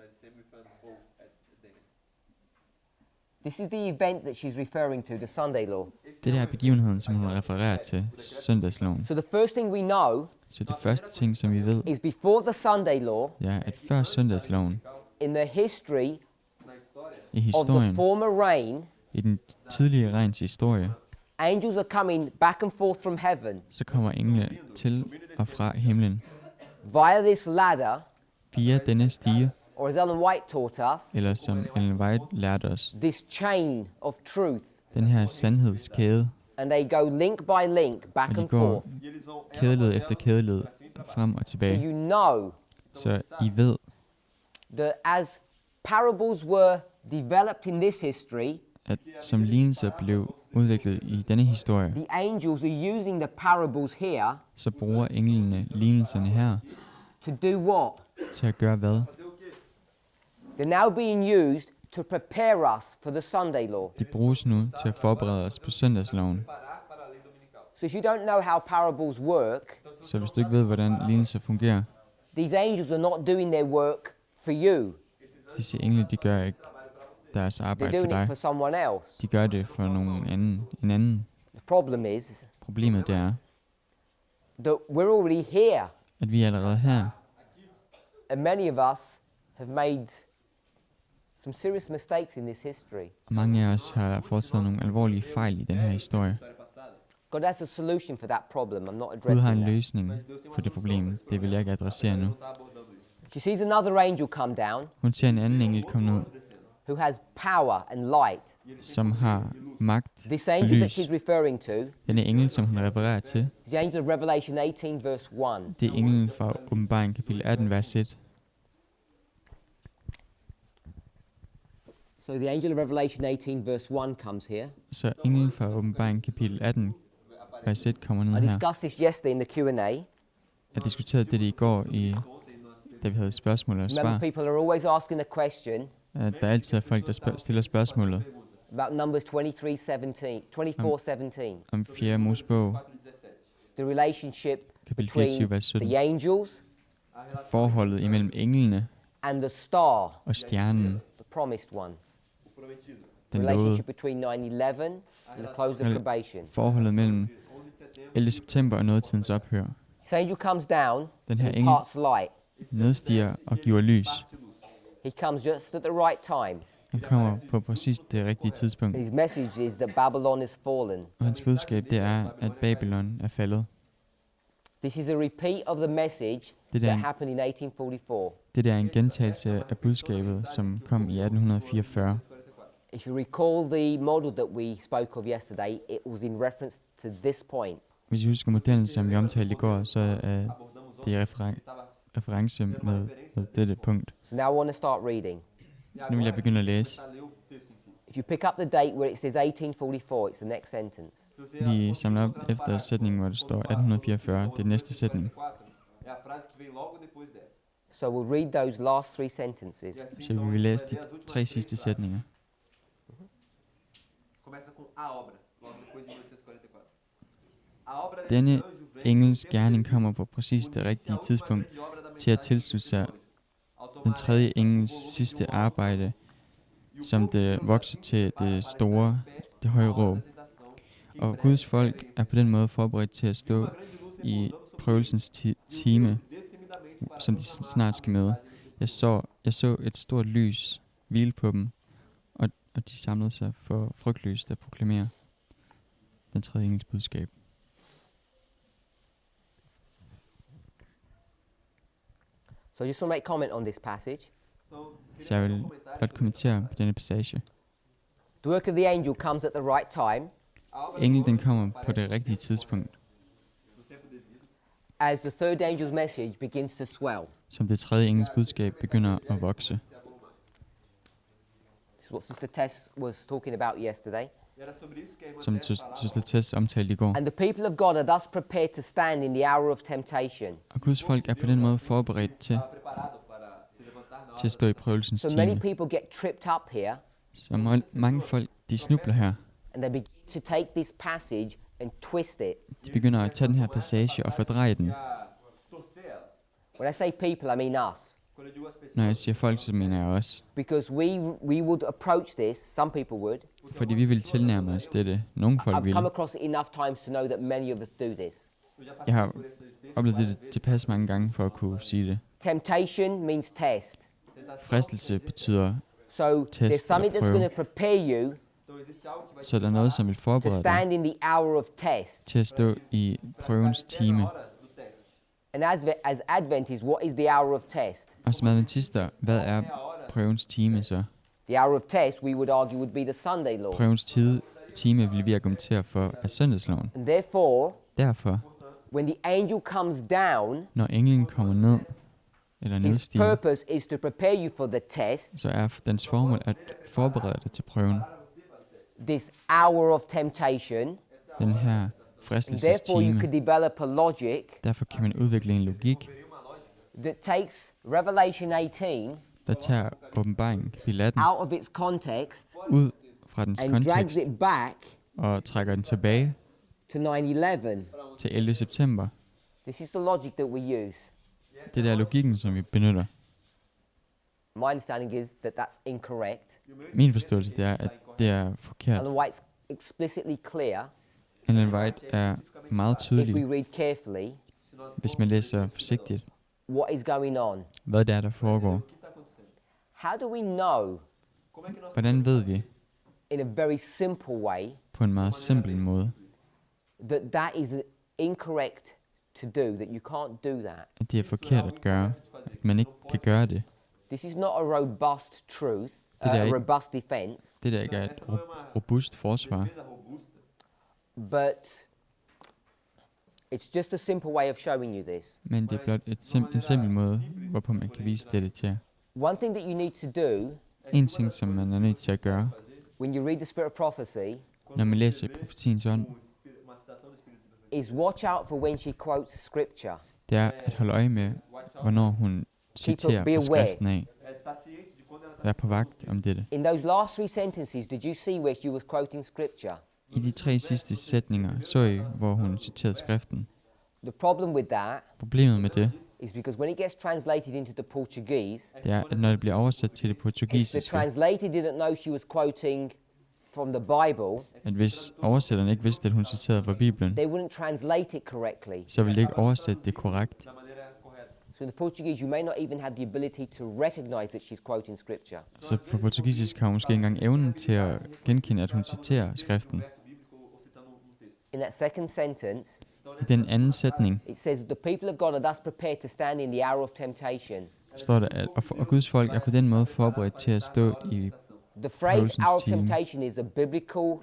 This is the event that she's referring to, the Sunday law. Det der er begivenheden, som hun refererer til, søndagsloven. So the first thing we know Så det første ting, som vi ved, is before the Sunday law, er, at før søndagsloven, in the history i of the historien, former rain, i den tidlige regns historie, angels are coming back and forth from heaven så kommer engle til og fra himlen via this ladder, via denne stige, or as Ellen White taught us, eller som Ellen White lærte os, this chain of truth. den her sandhedskæde, And they go link by link, back og de and går forth. kædeled efter kædeled frem og So tilbage. you know Så I ved, that as parables were developed in this history, at som lignelser blev udviklet i denne historie, the angels are using the parables here så bruger englene lignelserne her to do what? til at gøre hvad? They're now being used to prepare us for the Sunday law. De bruges nu til at forberede os på søndagsloven. So if you don't know how parables work, Så hvis du ikke ved, hvordan lignelser fungerer, these angels are not doing their work for you. disse engle, de gør ikke deres They're arbejde for doing it dig. for someone else. De gør det for en anden. The problem is Problemet det er, that we're already here, at vi er allerede her, and many of us have made some serious mistakes in this history. og mange af os har foretaget nogle alvorlige fejl i den her historie. God has a solution for that problem. I'm not Gud har en addressing that. løsning på det problem. Det vil jeg ikke adressere nu. She sees another angel come down, Hun ser en anden engel komme ud, who has power and light. som har magt This og angel that lys. she's referring to Denne engel, som hun refererer til, is the angel of Revelation 18, verse 1. det er englen fra åbenbaring kapitel 18, vers 1. So the angel of Revelation 18, verse 1 comes here. Så englen fra åbenbaring kapitel 18, vers 1 kommer I ned her. discussed this yesterday in the Q&A. Jeg diskuterede det i går, da vi havde spørgsmål og Remember, svar. people are always asking a question At der altid er folk, der stiller spørgsmålet about Numbers 24:17, om 4. Mosebog, the relationship kapitel 24, between vers 17. the angels Forholdet imellem englene and the star, og stjernen, the promised one. den The relationship lovede. between 9/11 and the close of Rel- probation. Forholdet mellem 11. september og nådetidens ophør. This angel comes down Den her and engel imparts light. nedstiger og giver lys. He comes just at the right time. Han kommer på præcis det rigtige tidspunkt. And his message is that Babylon is fallen. Og hans budskab, det er, at Babylon er faldet. This is a repeat of the message Det that der, happened in 1844. det der er en gentagelse af budskabet, som kom i 1844. If you recall the model that we spoke of yesterday, it was in reference to this point. Hvis I husker modellen, som vi omtalte i går, så er det reference med dette punkt. So now I want to start reading. Så nu vil jeg begynde at læse. If you pick up the date where it says 1844, it's the next sentence. Vi samler op efter sætningen, hvor det står 1844. Det er næste sætning. So we'll read those last three sentences. Så vi vil læse de 3 sidste sætninger. Denne engels gerning kommer på præcis det rigtige tidspunkt til at tilslutte sig den tredje engels sidste arbejde, som det vokser til det store, det høje råb. Og Guds folk er på den måde forberedt til at stå i prøvelsens time, som de snart skal møde. Jeg så et stort lys hvile på dem, og de samlede sig for frygtløst at proklamere den tredje engels budskab. So I just want to make comment on this passage. Så jeg vil blot kommentere på denne passage. The work of the angel comes at the right time Englen den kommer på det rigtige tidspunkt, as the third angel's message begins to swell. som det tredje engels budskab begynder at vokse. This is what Sister Tess was talking about yesterday. Som Søster Tess omtalte i går. And the people of God are thus prepared to stand in the hour of temptation. Og Guds folk er på den måde forberedt til at stå i prøvelsens So many time. people get tripped up here, Så mange folk, de snubler her. and they begin to take this passage and twist it. De begynder at tage den her passage og fordreje den. When I say people, I mean us. Når jeg siger folk, så mener jeg også. Because we would approach this, some people would. Fordi vi vil tilnærme os dette. Nogle folk I've vil. come across it enough times to know that many of us do this. Jeg har oplevet det tilpas mange gange for at kunne sige det. Temptation means test. Fristelse betyder, So Test there's something eller that's prøve. going to prepare you så der er noget, som vil to forberede dig stand in the hour of test. til at stå i prøvens time. And as Adventists, what is the hour of test? Og som adventister, hvad er prøvens time så? The hour of test, we would argue, would be the Sunday law. Prøvens time vil vi argumentere for af søndagsloven. And therefore, Derfor, when the angel comes down, når englen kommer ned, eller his nedstiger, purpose is to prepare you for the test, så er dens formål at forberede dig til prøven. this hour of temptation. Den her And therefore, you fristelsestime. could develop a logic Derfor kan man udvikle en logik, that takes Revelation 18 der tager åbenbaringen kapitel 18 out of its context ud fra dens and drags kontekst it back og trækker den tilbage to 9/11. til 11. september. This is the logic that we use. Det er logikken, som vi benytter. My understanding is that that's incorrect. Min forståelse det er, at det er forkert. Ellen White's explicitly clear Ellen White er meget if we tydelig, read carefully hvis man læser forsigtigt, what is going on. hvad det er, der foregår. How do we know Hvordan ved vi in a very simple way på en meget simpel måde, that is incorrect to do, that you can't do that? at det er forkert at gøre, at man ikke kan gøre det? This is not a robust truth Det der a ikke, robust defense, det der ikke er et robust forsvar, Defesa robusta. but it's just a simple way of showing you this. men det er blot en simpel måde, hvorpå man kan vise dette til jer. One thing that you need to do En ting, som man er nødt til at gøre, when you read the Spirit of Prophecy når man læser i profetiens ånd, Uma citação do Espírito de profecia. is watch out for when she quotes scripture. det er at holde øje med, hvornår hun citerer be fra aware. skriften af. Tá ciente de quando ela tá Vær på vagt om dette. In those last three sentences, did you see where she was quoting scripture? I de 3 sidste sætninger så I, hvor hun citerede skriften. The problem with that Problemet med det, is because when it gets translated into the Portuguese, det er, at når det bliver oversat til det if the portugisiske, translator didn't know she was quoting from the Bible, at hvis oversætteren ikke vidste, at hun citerede fra Bibelen, they wouldn't translate it correctly. så ville det ikke oversætte det korrekt. da maneira correta. So in the Portuguese, you may not even have the ability to recognize that she's quoting scripture. Så på portugisisk har hun måske ikke engang evnen til at genkende, at hun citerer skriften. Verso bíblico ou citando texto. In that second sentence, I den anden sætning it says that the people of God are thus prepared to stand in the hour of temptation. står der, at og Guds folk er på den måde forberedt til at stå i The phrase Prøvelsens hour of time. temptation is a biblical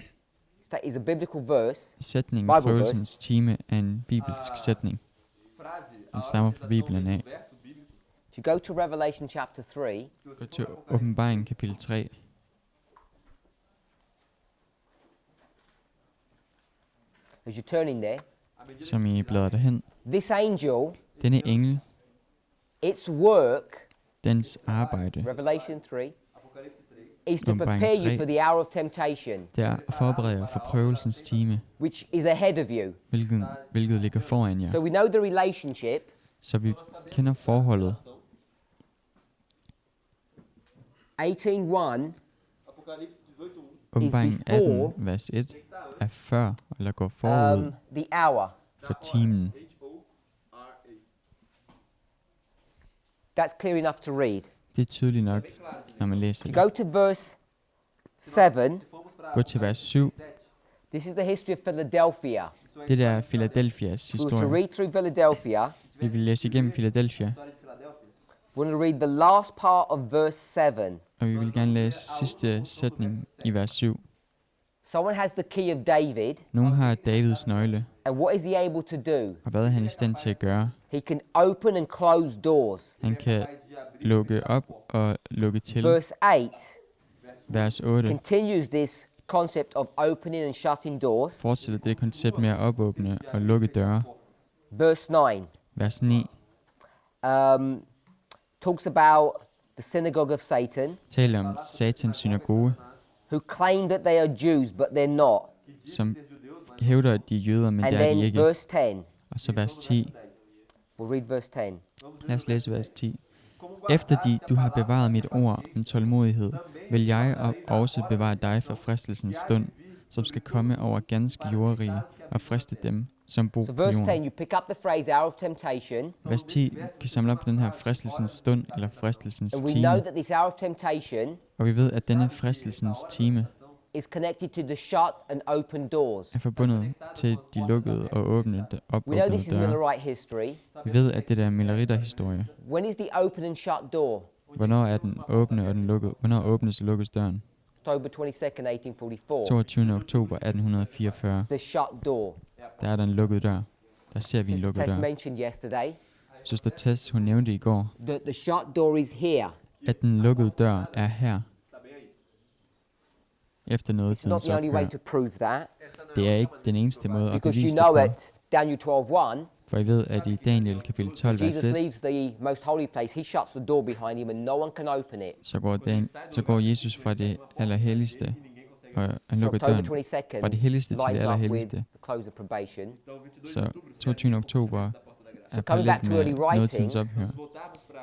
verse. sætningen Bible prøvelsens time af en bibelsk sætning. Frase, Den stammer fra Bibelen af. verso bíblico. If you go to Revelation chapter 3, Gå til åbenbaringen kapitel 3, as you're turning there, som I bladrer derhen. this angel, Denne engel, its work, dens arbejde, Revelation 3, Apocalipse 3. is to Åbenbaring prepare you 3. for the hour of temptation, det er at forberede jer for prøvelsens time, which is ahead of you. hvilket ligger foran jer. So we know the relationship. Så vi kender forholdet. 18:1 Apocalipse 18:1. Åbenbaringen before, 18, vers 1, er før, eller går forud the hour. for timen. H-O-R-A. That's clear enough to read. Det er tydeligt nok, når man læser If you det. go to verse 7, Vamos para Gå til vers 7. this is the history of Philadelphia. Det der er Philadelphias We were to historie. read through Philadelphia. Vi vil læse igennem Philadelphia, a história de Filadélfia. We're going to read the last part of verse 7. og vi vil gerne læse sidste sætning i vers 7. Someone has the key of David, Nogen har Davids nøgle, and what is he able to do? og hvad er han i stand til at gøre? He can open and close doors. Han kan lukke op og lukke til. Verse 8 Vers 8 continues this concept of opening and shutting doors. fortsætter det koncept med at opåbne og lukke døre. Verse 9 Vers 9 talks about the synagogue of Satan, taler om Satans synagoge, who claim that they are Jews, but they're not. som hævder, at de er jøder, men And det er de then ikke. verse 10. Og så vers 10. We'll read verse 10. Lad os læse vers 10. Efter du har bevaret mit ord om tålmodighed, vil jeg også bevare dig for fristelsens stund, som skal komme over ganske jordrige og friste dem, som bor So på verse 10, jorden. you pick up the phrase hour of temptation, Vers 10 kan samle op på den her fristelsens stund, eller fristelsens and we know time. that this hour of temptation Og vi ved, at denne fristelsens time is connected to the shut and open doors. er forbundet til de lukkede og We know opåbnede this is døre. Millerite history. Vi ved, at det der er Milleriter-historie. When is the open and shut door? Hvornår er den åbne og den lukkede? Hvornår åbnes og lukkes døren? October 22nd, 1844. 22. oktober 1844. The shut door. Der er der en lukket dør. Der ser vi en Sister lukket Tess dør. mentioned yesterday Søster Tess, hun nævnte i går, that the shut door is here. at den lukkede dør er her. Efter noget It's not tidens the only way ophør. to prove that, Det er ikke den eneste måde at because you bevise det know på. at Daniel 12:1, For I ved, at i Daniel kapitel 12, vers Jesus 1, leaves the most holy place. He shuts the door behind him, and no one can open it. så går Jesus fra det allerhelligste, og han So lukker October døren 22nd fra det helligste til det lines up with allerhelligste. the close of probation. Så 22. oktober er coming parallelt back to med early noget tidens writings, ophør. Voltarmos para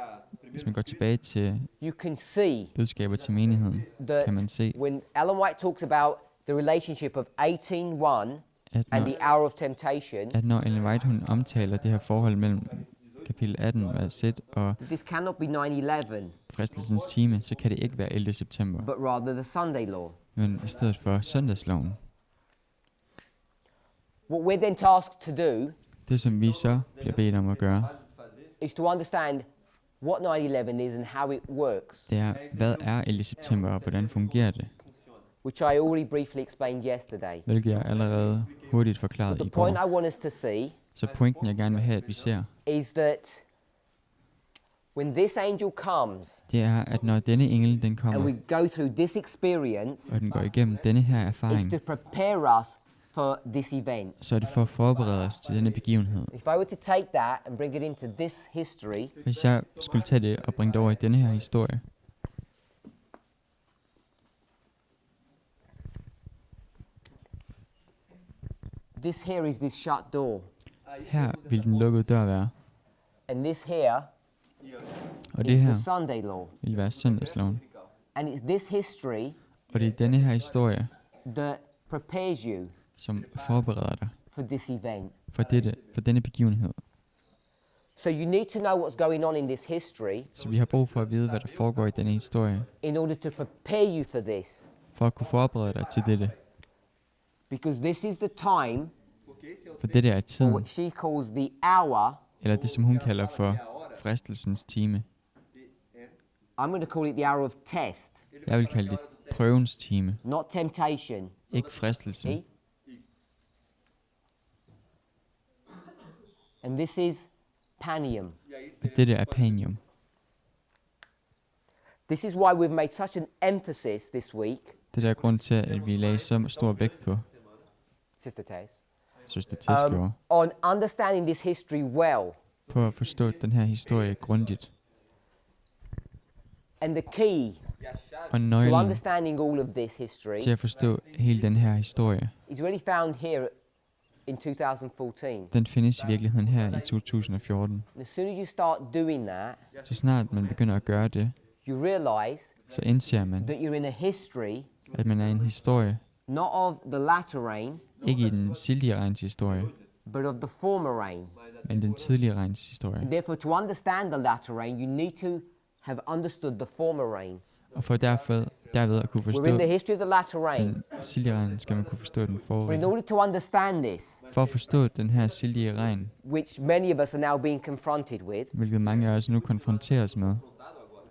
Hvis man går tilbage til You can see budskaber til menigheden, that kan man se, when Ellen White talks about the relationship of 18:1 at and når, the hour of temptation, at når Ellen White hun omtaler det her forhold mellem kapitel 18, vers 1 og this cannot be 9/11, fristelsens time, så kan det ikke være 11. september, but rather the Sunday law. men i stedet for søndagsloven. What we're then tasked to do Det, som vi så bliver bedt om at gøre, is to understand what 9/11 is and how it works, det er, hvad er 11. september, og hvordan fungerer det? which I already briefly explained yesterday. Hvilket jeg allerede hurtigt forklarede The i point går. I want us to see Så pointen, jeg gerne vil have, at vi ser, is that when this angel comes det er, at når denne engel, den and kommer, we go through this experience, og den går igennem denne her it's erfaring, to prepare us for this event. så er det for at forberede os til denne begivenhed. If I were to take that and bring it into this history, Hvis jeg skulle tage det og bringe det over i denne her historie, this here is this shut door, her vil den lukkede dør være, and this here og det is her the Sunday law. vil være søndagsloven. And it's this history Og det er denne her historie, that prepares you som forbereder dig for this event. for denne begivenhed. So you need to know what's going on in this history Så vi har brug for at vide, hvad der foregår i denne historie, in order to prepare you for this. for at kunne forberede dig til dette. Because this is the time, For dette er or tiden, what she calls the hour. eller det som hun kalder for fristelsens time. I'm going to call it the hour of test, Jeg vil kalde det prøvens time, not temptation. ikke fristelse. See? And this is Panium. Og dette er panium. This is why we've made such an emphasis this week, Det der er grund til, at vi lagde så stor vægt på, Sister Tess, søster Tess gjorde, on understanding this history well. på at forstå den her historie grundigt. And the key Og to nøglen understanding all of this history til at forstå hele den her historie, is really found here in 2014. den findes i virkeligheden her i 2014. And as soon as you start doing that, Så snart man begynder at gøre det, you realize så indser man, that you're in a history at man er en historie, not of the latter rain, ikke i den tidligere regns historie, but of the former rain. men den tidligere regns historie. And therefore, to understand the latter rain, you need to have understood the former rain. Og for derved at kunne We're in forstå the history of the latter rain. den tidligere regn, skal man kunne forstå den But in forrige. order to understand this, For at forstå den her tidligere regn, which many of us are now being confronted with, hvilket mange af os nu konfronteres med,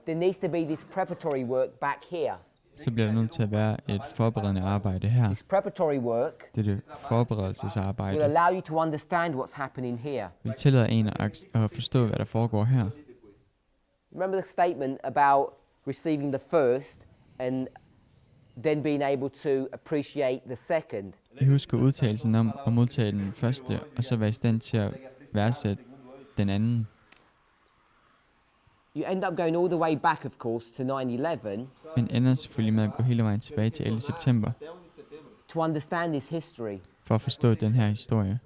there needs to be this preparatory work back here. så bliver der nødt til at være et forberedende arbejde her. This preparatory work Dette will forberedelsesarbejde allow you to understand what's happening here. vil tillade en at forstå, hvad der foregår her. Remember the statement about receiving the first and then being able to appreciate the second. I husker udtalelsen om at modtage den første, og så være i stand til at værdsætte den anden. You end up going all the way back, of course, to 9/11 Men ender selvfølgelig med at gå hele vejen tilbage til 11. september, to understand this history. for at forstå den her historie.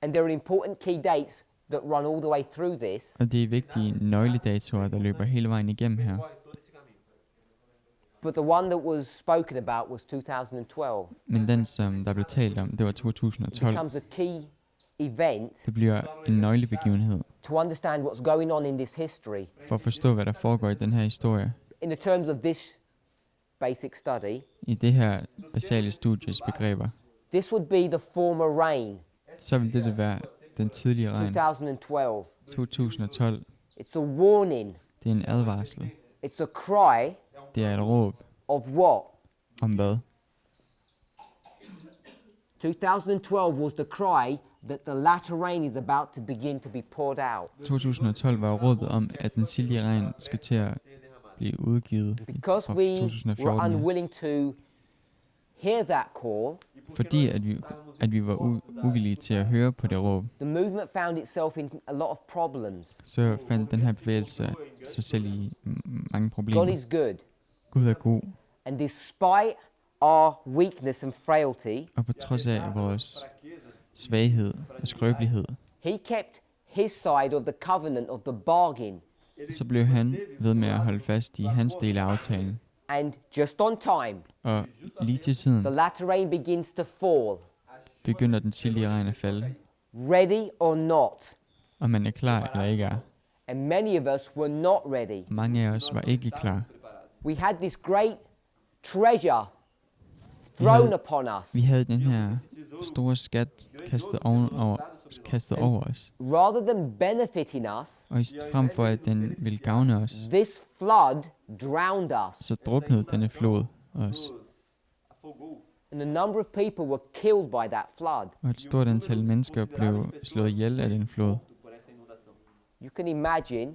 And there are important key dates that run all the way through this. Og det er vigtige nøgledatorer, der løber hele vejen igennem her. But the one that was spoken about was 2012. Men den, som der blev talt om, det var It 2012. becomes a key event Det bliver en nøglebegivenhed to understand what's going on in this history. for at forstå, hvad der foregår i den her historie. In the terms of this basic study, I det her basale studies begreber, this would be the former rain, så vil det være den tidlige regn. 2012. 2012, It's a warning. det er en advarsel. It's a cry Det er et råb of what? om hvad? 2012 was the cry that the latter rain is about to begin to be poured out. 2012 var råbet om, at den tidlige regn skal til at blive udgivet Because fra we were 2014. unwilling to hear that call, Fordi at vi var uvillige til at høre på det råb, the movement found itself in a lot of problems. så fandt den her bevægelse sig selv i mange God problemer. is good. Gud er god, And despite our weakness and frailty, og på trods af vores svaghed og skrøbelighed, he kept his side of the covenant, of the bargain. så blev han ved med at holde fast i hans del af aftalen. And just on time, Og lige til tiden the latter rain begins to fall. begynder den tidlige regn at falde, Ready or not. og man er klar eller ikke er. And many of us were not ready. Mange af os var ikke klar. We had this great treasure thrown upon us. Vi havde den her store skat kastet kastet over os. Rather than benefiting us, Og frem for at den ville gavne os, this flood drowned us. så druknede denne flod os. Afogou. And a number of people were killed by that flood. Og et stort antal mennesker blev slået ihjel af den flod. Por essa inundação. You can imagine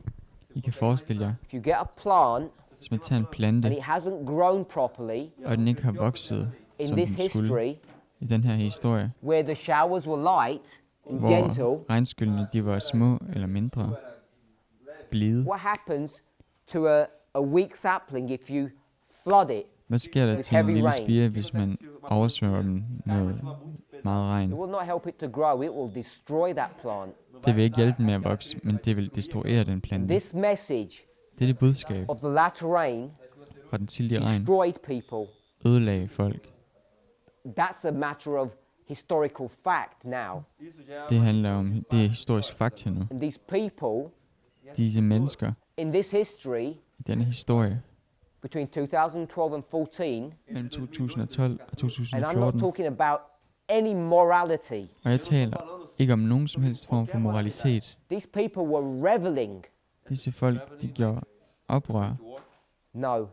I kan forestille jer, if you get a plant hvis man tager en and plante, it hasn't grown properly og den ikke har vokset, in som this den skulle, history, i den her historie, where the showers were light and gentle, hvor regnskyllene de var små eller mindre, blide. what happens to a weak sapling if you flood it? Hvad sker der with til en heavy lille rain? spire, hvis man oversvømmer den med meget regn? It will not help it to grow, it will destroy that plant. Det vil ikke hjælpe den med at vokse, men det vil destruere den plante. This message Dette budskab of the latter rain fra den tidlige regn destroyed people. ødelagde folk. That's a matter of historical fact now. Isso já é Det handler om, det er historisk fakta nu. And these people Disse mennesker in this history i denne historie between 2012 and 14, mellem 2012 og and I'm not 2014, talking about any morality. og jeg taler ikke om nogen som helst form for moralitet. These people were reveling. Disse folk, de gjorde oprør. No.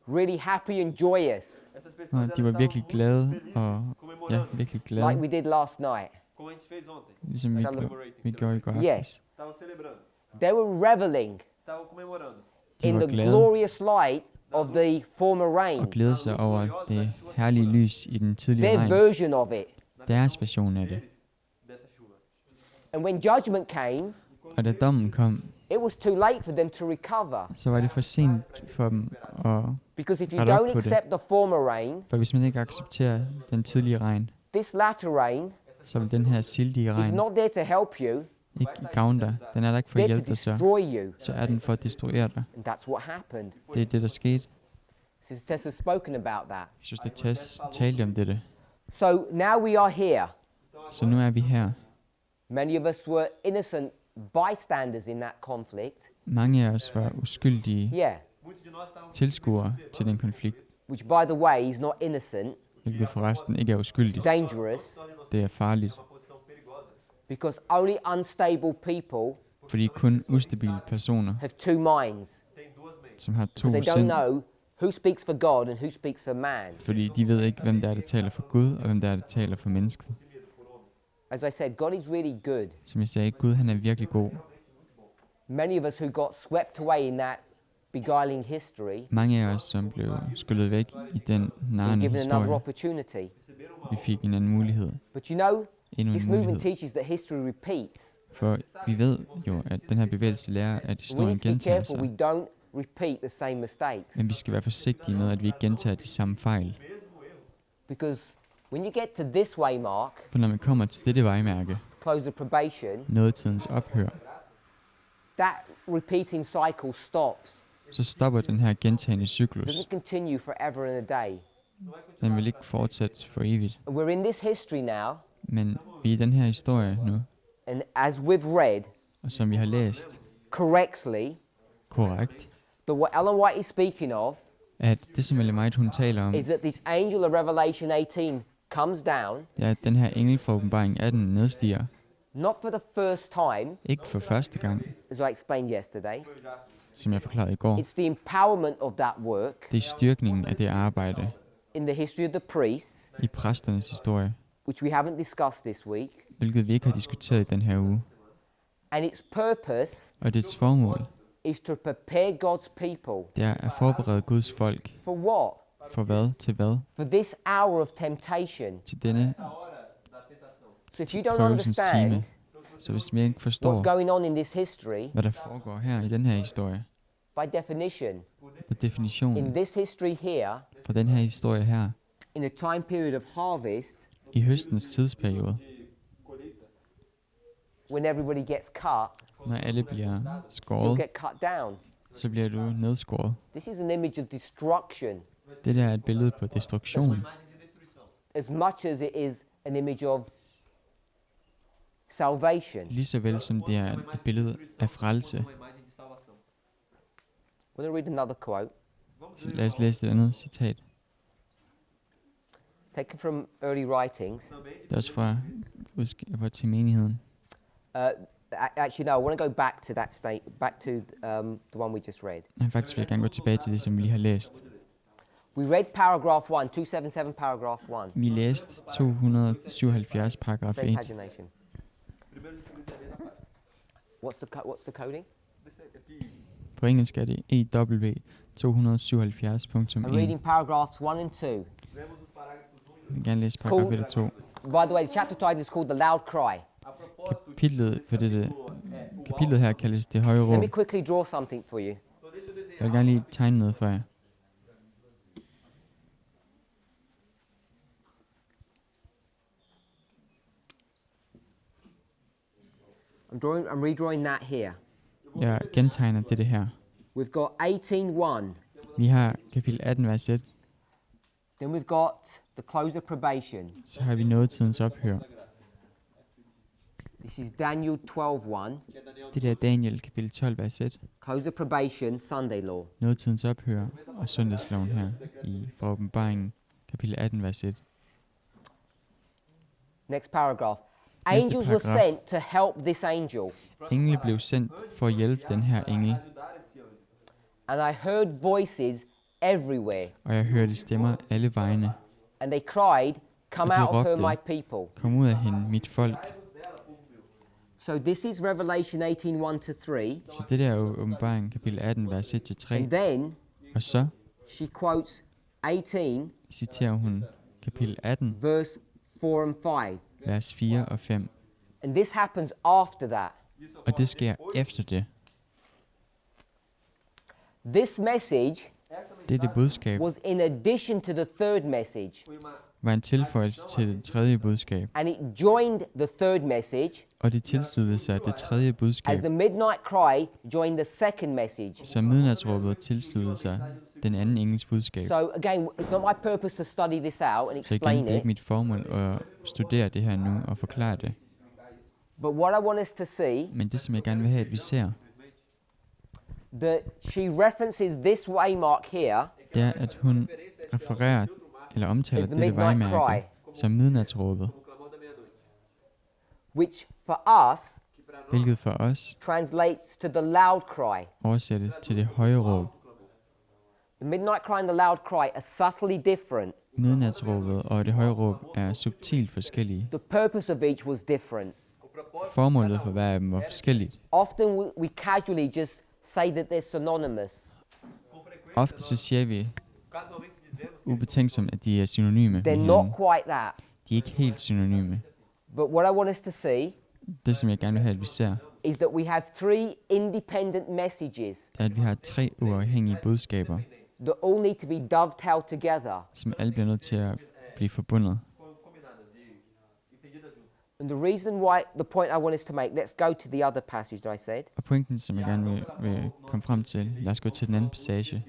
Really happy and joyous, essas pessoas Og de var elas virkelig estavam glade muito felizes, og ja, comemorando, virkelig like glade, we did last night. como a gente fez ontem. ligesom vi gjorde i går Yes. aftes. Estavam celebrando, They were reveling estavam comemorando. De in var the glade glorious light of the former og rain, glædede sig over det herlige lys i den tidlige their regn. version of it. Deres version af det. Dessa chuva. And when judgment came, Og da dommen kom, it was too late for them to recover. så var det for sent for dem. Because if you Ret op don't på det. accept the former rain, For hvis man ikke accepterer den tidlige regn, this latter rain så vil den her sildige is regn not there to help you, ikke gavne dig. Den er der ikke for at there to hjælpe dig så. destroy you. Så er den for at destruere dig. And that's what happened. Det er det, der skete. Sister Tess has spoken about that. Jeg synes, at Tess talte om dette. So now we are here. Så nu er vi her. Many of us were innocent bystanders in that conflict. Mange af os var uskyldige Yeah, Muitos de nós estavam tilskuere til den konflikt, which by the way is not innocent, hvilket forresten ikke er uskyldigt. dangerous, Det er farligt, numa posição perigosa. because only unstable people fordi kun ustabile personer, have two minds. Tem duas mentes. som har to They don't sind, know who speaks for God and who speaks for man. fordi de ved ikke, hvem der er, der taler for Gud, og hvem der er, der taler for mennesket. As I said, God is really good. Som jeg sagde, Gud han er virkelig god. Many of us who got swept away in that beguiling history Mange af os, som blev skyllet væk i den were narrende given another historie, opportunity. vi fik en anden mulighed. But you know, Endnu this en movement mulighed. teaches that history repeats. For vi ved jo, at den her bevægelse lærer, at We historien need to be gentager careful we sig. don't repeat the same mistakes. Men vi skal være forsigtige med, at vi ikke gentager de samme fejl. Because when you get to this way mark, For når man kommer til dette vejmærke, close of probation, nådetidens ophør, that repeating cycle stops. så stopper den her gentagende It cyklus. doesn't continue forever and a day. Den vil ikke fortsætte for evigt. And we're in this history now, Men vi er i den her historie nu, and as we've read og som vi har læst correctly, korrekt, what Ellen White is speaking of at det, som Ellen White hun taler om, is that this angel of Revelation 18 comes down, det er, at den her engel fra åbenbaring 18 nedstiger. not for the first time, Ikke for første gang, as I explained yesterday. som jeg forklarede i går. It's the empowerment of that work Det er styrkningen af det arbejde in the history of the priests, i præsternes historie, which we haven't discussed this week. hvilket vi ikke har diskuteret i den her uge. And its purpose Og dets formål, is to prepare God's people. det er at forberede Guds folk. For what? For hvad? Til hvad? For this hour of temptation. Til denne So if you don't prøvelsens understand time. Så hvis vi ikke what's forstår, going on in this history, hvad der foregår her i den her historie, by definition, på in definitionen this history here, for den her historie her, in a time period of harvest, i høstens tidsperiode, when everybody gets cut, når alle bliver you'll skåret, get cut down. så bliver du nedskåret. This is an image of destruction Det der er et billede på destruktion, Imagem de destruição. as much as it is an image of salvation. lige så vel som det er et billede af frelse. Uma imagem de salvação. I'm going to read another quote. Så lad os læse et andet citat. taken from early writings. Det er også fra budskaber til menigheden. Actually, no, I want to go back to that back to the one we just read. Men faktisk vil jeg gerne gå tilbage til det, som vi lige har læst. We read paragraph 1, 277, paragraph 1. Vi læste 277, paragraf Same 1. pagination. What's the coding? På engelsk er det EW 277.1. I'm reading paragraphs 1 and 2. Jeg vil gerne læse paragraf 1 og 2. By the way, the chapter title is called The Loud Cry. Kapitlet her kaldes det høje Let me råb. quickly draw something for you. Jeg vil gerne lige tegne noget for jer. I'm redrawing that here. Jeg gentegner det her. We've got 18:1. Vi har kapitel 18, vers 1. Then we've got the close of probation. Så har vi nådetidens ophør. This is Daniel 12:1. Det der er Daniel, kapitel 12, vers 1. Close of probation, Sunday law. Nådetidens ophør og søndagsloven her i fra åbenbaringen, kapitel 18, vers 1. Next paragraph. Næste Angels were paragraf. sent to help this angel. Engle blev sendt for at hjælpe den her engel, And I heard voices everywhere. og jeg hørte stemmer alle vegne. And they cried, Come Og de out of her, råbte, my people. Kom ud af hende, mit folk. So this is Revelation 18:1-3. Så det der er jo åbenbaringen, kapitel 18, vers 1-3. And then Og så she quotes 18, citerer hun kapitel 18, verse 4 and 5. vers 4 og 5. And this happens after that. Og det sker efter det. This message Dette budskab was in addition to the third message. var en tilføjelse til det tredje budskab, And it joined the third message og det tilsluttede sig det tredje as budskab, the midnight cry joined the second message. så midnatsråbet tilsluttede sig den anden engels budskab. So again, it's not my purpose to study this out and Så igen, explain det er it, ikke mit formål at studere det her nu og forklare det. but what I want us to see, Men det, som jeg gerne vil have, at vi ser, that she references this waymark here det er, at hun refererer eller omtaler Is the dette midnight vejmærke som midnatsråbet, which for us hvilket for os translates to the loud cry. oversættes til det høje råb. The midnight cry and the loud cry are subtly different. Midnatsråbet og det høje råb er subtilt forskellige. The purpose of each was different. Formålet for hver af dem var forskelligt. Often we casually just say that they're synonymous. Ofte så siger vi ubetænksomt, at de er synonyme med They're not hinanden. quite that. De er ikke helt synonyme. But what I want us to see Det, som jeg gerne vil have, at vi ser, is that we have three independent messages er, at vi har 3 uafhængige budskaber, that all need to be dovetailed together. som alle bliver nødt til at blive forbundet. And the reason why, the point I want us to make, let's go to the other passage that I said. Og pointen, som jeg gerne vil komme frem til, lad os gå til den anden passage.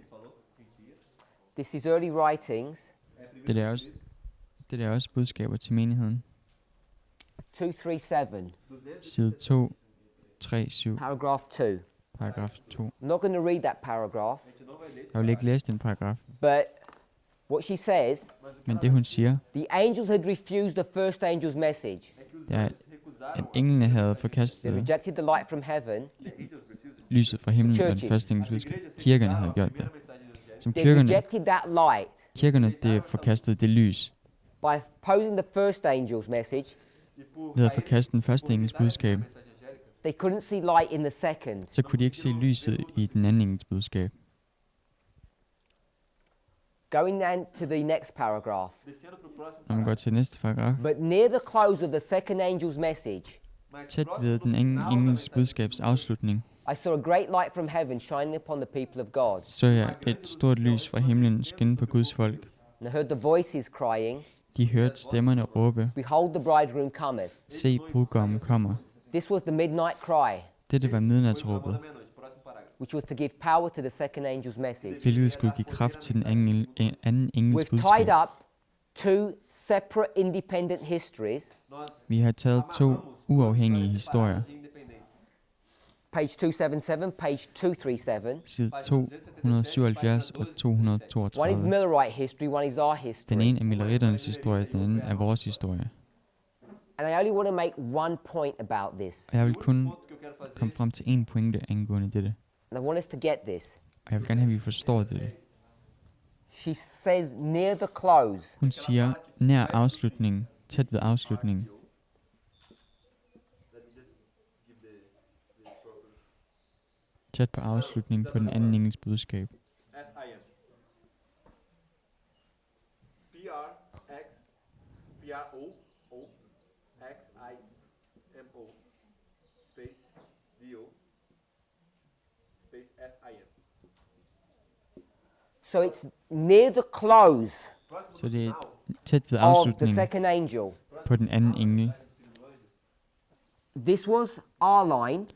This is early writings, Det er også budskaber til menigheden. 237, Side 2, 3, 7, paragraph 2. paragraf 2. I'm not going to read that paragraph, Jeg vil ikke læse den paragraf, but what she says, men det hun siger, the angels had refused the first angel's message. det er, at englene havde They forkastet rejected the light from heaven. lyset fra himlen og Churches. den første engels budskab. Kirkerne havde gjort det. Som They kirkerne, rejected that light det forkastede det lys. by opposing the first angel's message. Ved at forkaste den første engels budskab, They couldn't see light in the second. så kunne de ikke se lyset i den anden engels budskab. Going then to the next paragraph. Når man går til næste paragraf, But near the close of the second angel's message, tæt ved den engels budskabs afslutning, I saw a great light from heaven shining upon the people of God. så jeg et stort lys fra himlen skinne på Guds folk. And I heard the voices crying, De hørte stemmerne råbe, Behold, the bridegroom cometh. se, brudgommen kommer. This was the midnight cry, Dette var midnatsråbet, which was to give power to the second angel's message. hvilket skulle give kraft til den anden engels We've tied budskab. up two separate independent histories. Vi har taget 2 uafhængige historier. page 277, page 237. Side 277 og One is 232. Millerite history, one is our Den history. ene er Milleritternes historie, den anden er vores historie. And I only want to make one point about this. Og jeg vil O único kun ponto que eu quero fazer komme frem til en pointe angående dette. And I want us to get this. Og jeg vil gerne have, at vi forstår dette. She says near the close. Hun siger, nær afslutningen, tæt ved afslutningen. Tæt på afslutningen på den anden engels budskab. FIM. PRX PRO O XIMO space DO space FIM. So it's near the close Så det er tæt ved of the afslutningen second angel. på den anden engel. This was our line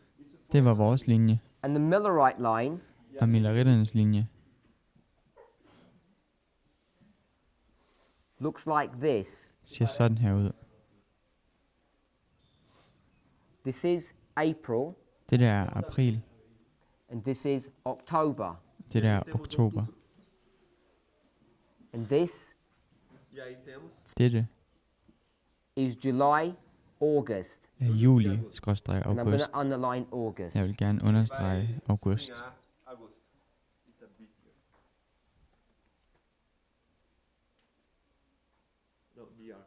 Det var vores linje, and the Millerite line. og Milleritternes linje Looks like this. ser sådan her ud. This is April Det der er april, and this is October. det der er oktober. And this E aí temos Dette is July, August. er juli, And I'm going august. to underline August. Jeg vil gerne understrege august. ganhar agosto. It's a big year. No, BR.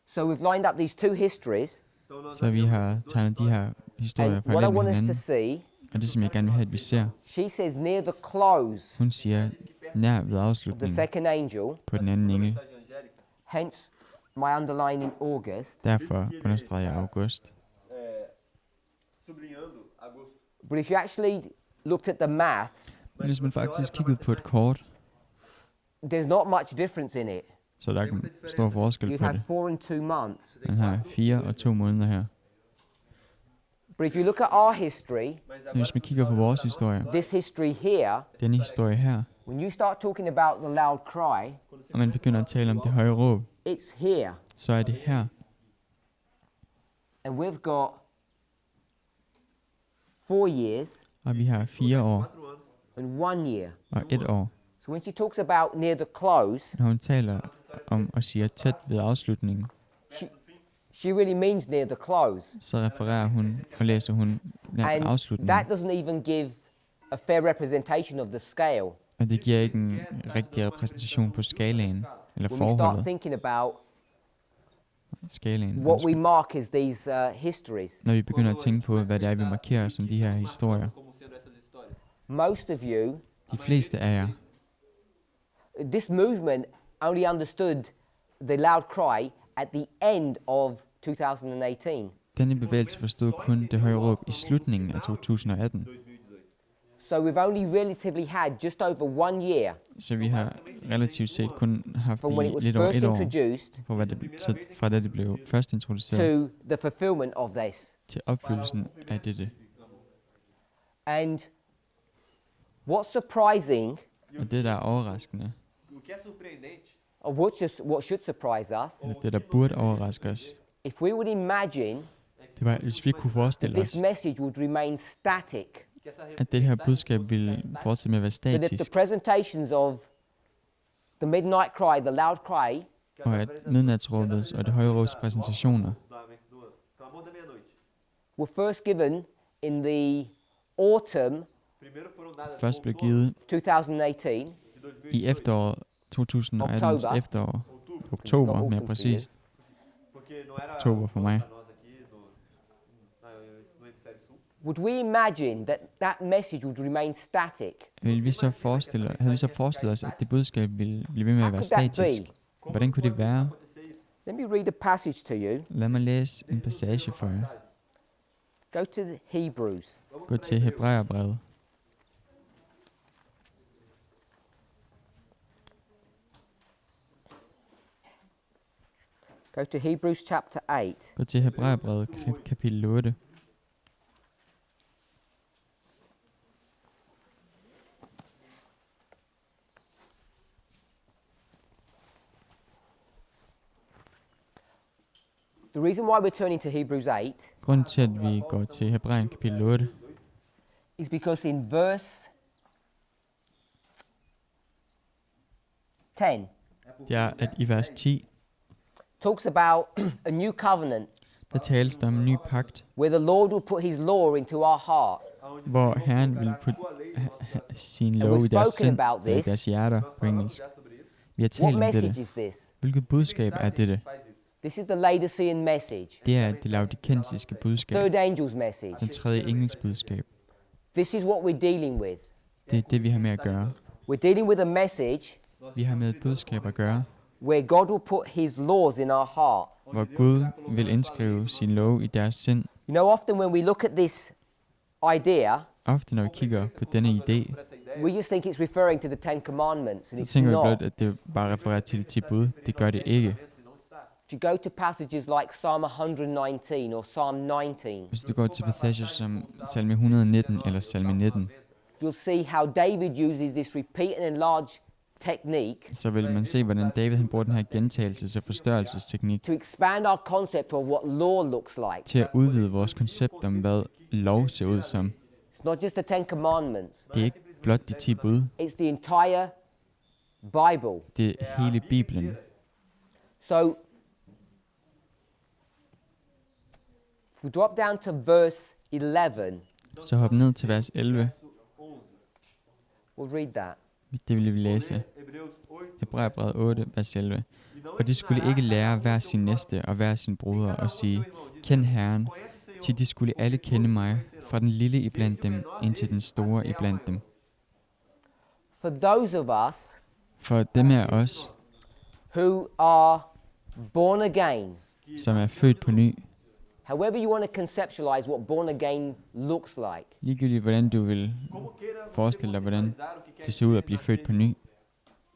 So we've lined up these two histories. Então nós Så vi har tegnet de her historier And what I parallelt med want us to hinanden. see, Og det, som jeg gerne vil have, at vi ser, she says near the close hun siger, nær ved of the afslutningen second angel, på den anden engel. mensagem angélica, hence my underlining August. Derfor understreger jeg august. sublinhando agosto. But if you actually looked at the maths, Men hvis man faktisk kiggede på et kort, there's not much difference in it. så der er ikke stor forskel You'd på have det. 4 and 2 months. Man har 4 og 2 måneder her. But if you look at our history, Mas Men agora hvis man kigger på vores historie, this history here, denne historie her, when you start talking about the loud cry, og man begynder at tale om det høje råb, it's here. så er det her. And we've got 4 years Og vi har 4 år 4 anos. and 1 year. og 1 år. So when she talks about near the close, Når hun taler om og siger tæt ved afslutningen, she really means near the close. så refererer hun og læser hun nær And afslutningen. that doesn't even give a fair representation of the scale. Og det giver ikke en rigtig repræsentation på skalaen, eller When we start forholdet. thinking about Skalaen, what we mark as these histories. når vi begynder at tænke på, hvad det er, vi markerer som de her historier. Como sendo essas histórias. Most of you, De fleste af jer, this movement only understood the loud cry at the end of 2018. denne bevægelse forstod kun det høje råb i slutningen af 2018. 2018. So we've only relatively had just over 1 year Så vi har relativt set kun haft from when it i was lidt over first 1 år, introduced fra da det blev først introduceret to the fulfillment of this. til opfyldelsen af dette. And what's surprising, Og det, der er overraskende, O que é surpreendente or what should surprise us, eller det, der burde overraske os, if we would imagine det var, hvis vi kunne that forestille this os, message would remain static, que essa at det her budskab ville fortsætte med at være that if the statisk, presentations of the midnight cry, the loud cry, og at midnatsråbets og det høje råbs præsentationer do amor da meia-noite. were first given in the autumn Primeiro foram dadas først blev givet 2018, de 2018. i efteråret 2018, Oktober. efterår, Outubro. oktober mere autumn for præcist, Porque não era Oktober for mig. pra nós aqui no hemisfério sul. would we imagine that that message would remain static? havde vi så forestillet os, at det budskab ville blive ved med How at være could that statisk? be? Hvordan kunne det være? Let me read a passage to you. Lad mig læse en passage for jer. Go to the Hebrews. Gå til Hebræerbrevet. Go to Hebrews chapter 8. Gå til Hebræerbrevet kapitel 8. The reason why we're turning to Hebrews 8 Grunden til, at vi går til Hebræerne kapitel 8, is because in verse 10 det er, at i vers 10, talks about a new covenant der tales der om en ny pagt, where the Lord will put his law into our heart. hvor Herren vil putte sin And lov we've i deres spoken sind, about eller i this. deres hjerter på engelsk. Vi har What talt om message dette. is this? Hvilket budskab er dette? This is the Laodicean message, Det er det laodikensiske budskab, third angel's message. den tredje engels budskab. This is what we're dealing with. Det er det, vi har med at gøre. We're dealing with a message Vi har med et budskab at gøre, where God will put his laws in our heart. hvor Gud vil indskrive sin lov i deres sind. You know, often when we look at this idea, Ofte når vi kigger på denne idé, we just think it's referring to the Ten Commandments, and så it's tænker vi not. blot, at det bare refererer til de 10 bud. Det gør det ikke. If you go to passages like Psalm 119 or Psalm 19, Hvis du går til passager som salme 119 eller salme 19, you'll see how David uses this repeat and enlarge technique så vil man se, hvordan David han bruger den her gentagelses- og forstørrelsesteknik to expand our concept of what law looks like. til at udvide vores koncept om, hvad lov ser ud som. It's not just the Ten Commandments, Det er ikke blot de 10 bud, it's the entire Bible. det er hele Bibelen. So, if we drop down to verse 11, Så hop ned til vers 11. we'll read that. Det vil vi læse. Hebræerbrevet 8, vers 11. Og de skulle ikke lære hver sin næste og hver sin broder og sige, kend Herren, til de skulle alle kende mig, fra den lille iblandt dem, indtil den store iblandt dem. For those of us For dem af os, who are born again, som er født på ny, however you want to conceptualize what born again looks like, ligegyldigt hvordan du vil forestille dig, hvordan det ser ud at blive født på ny.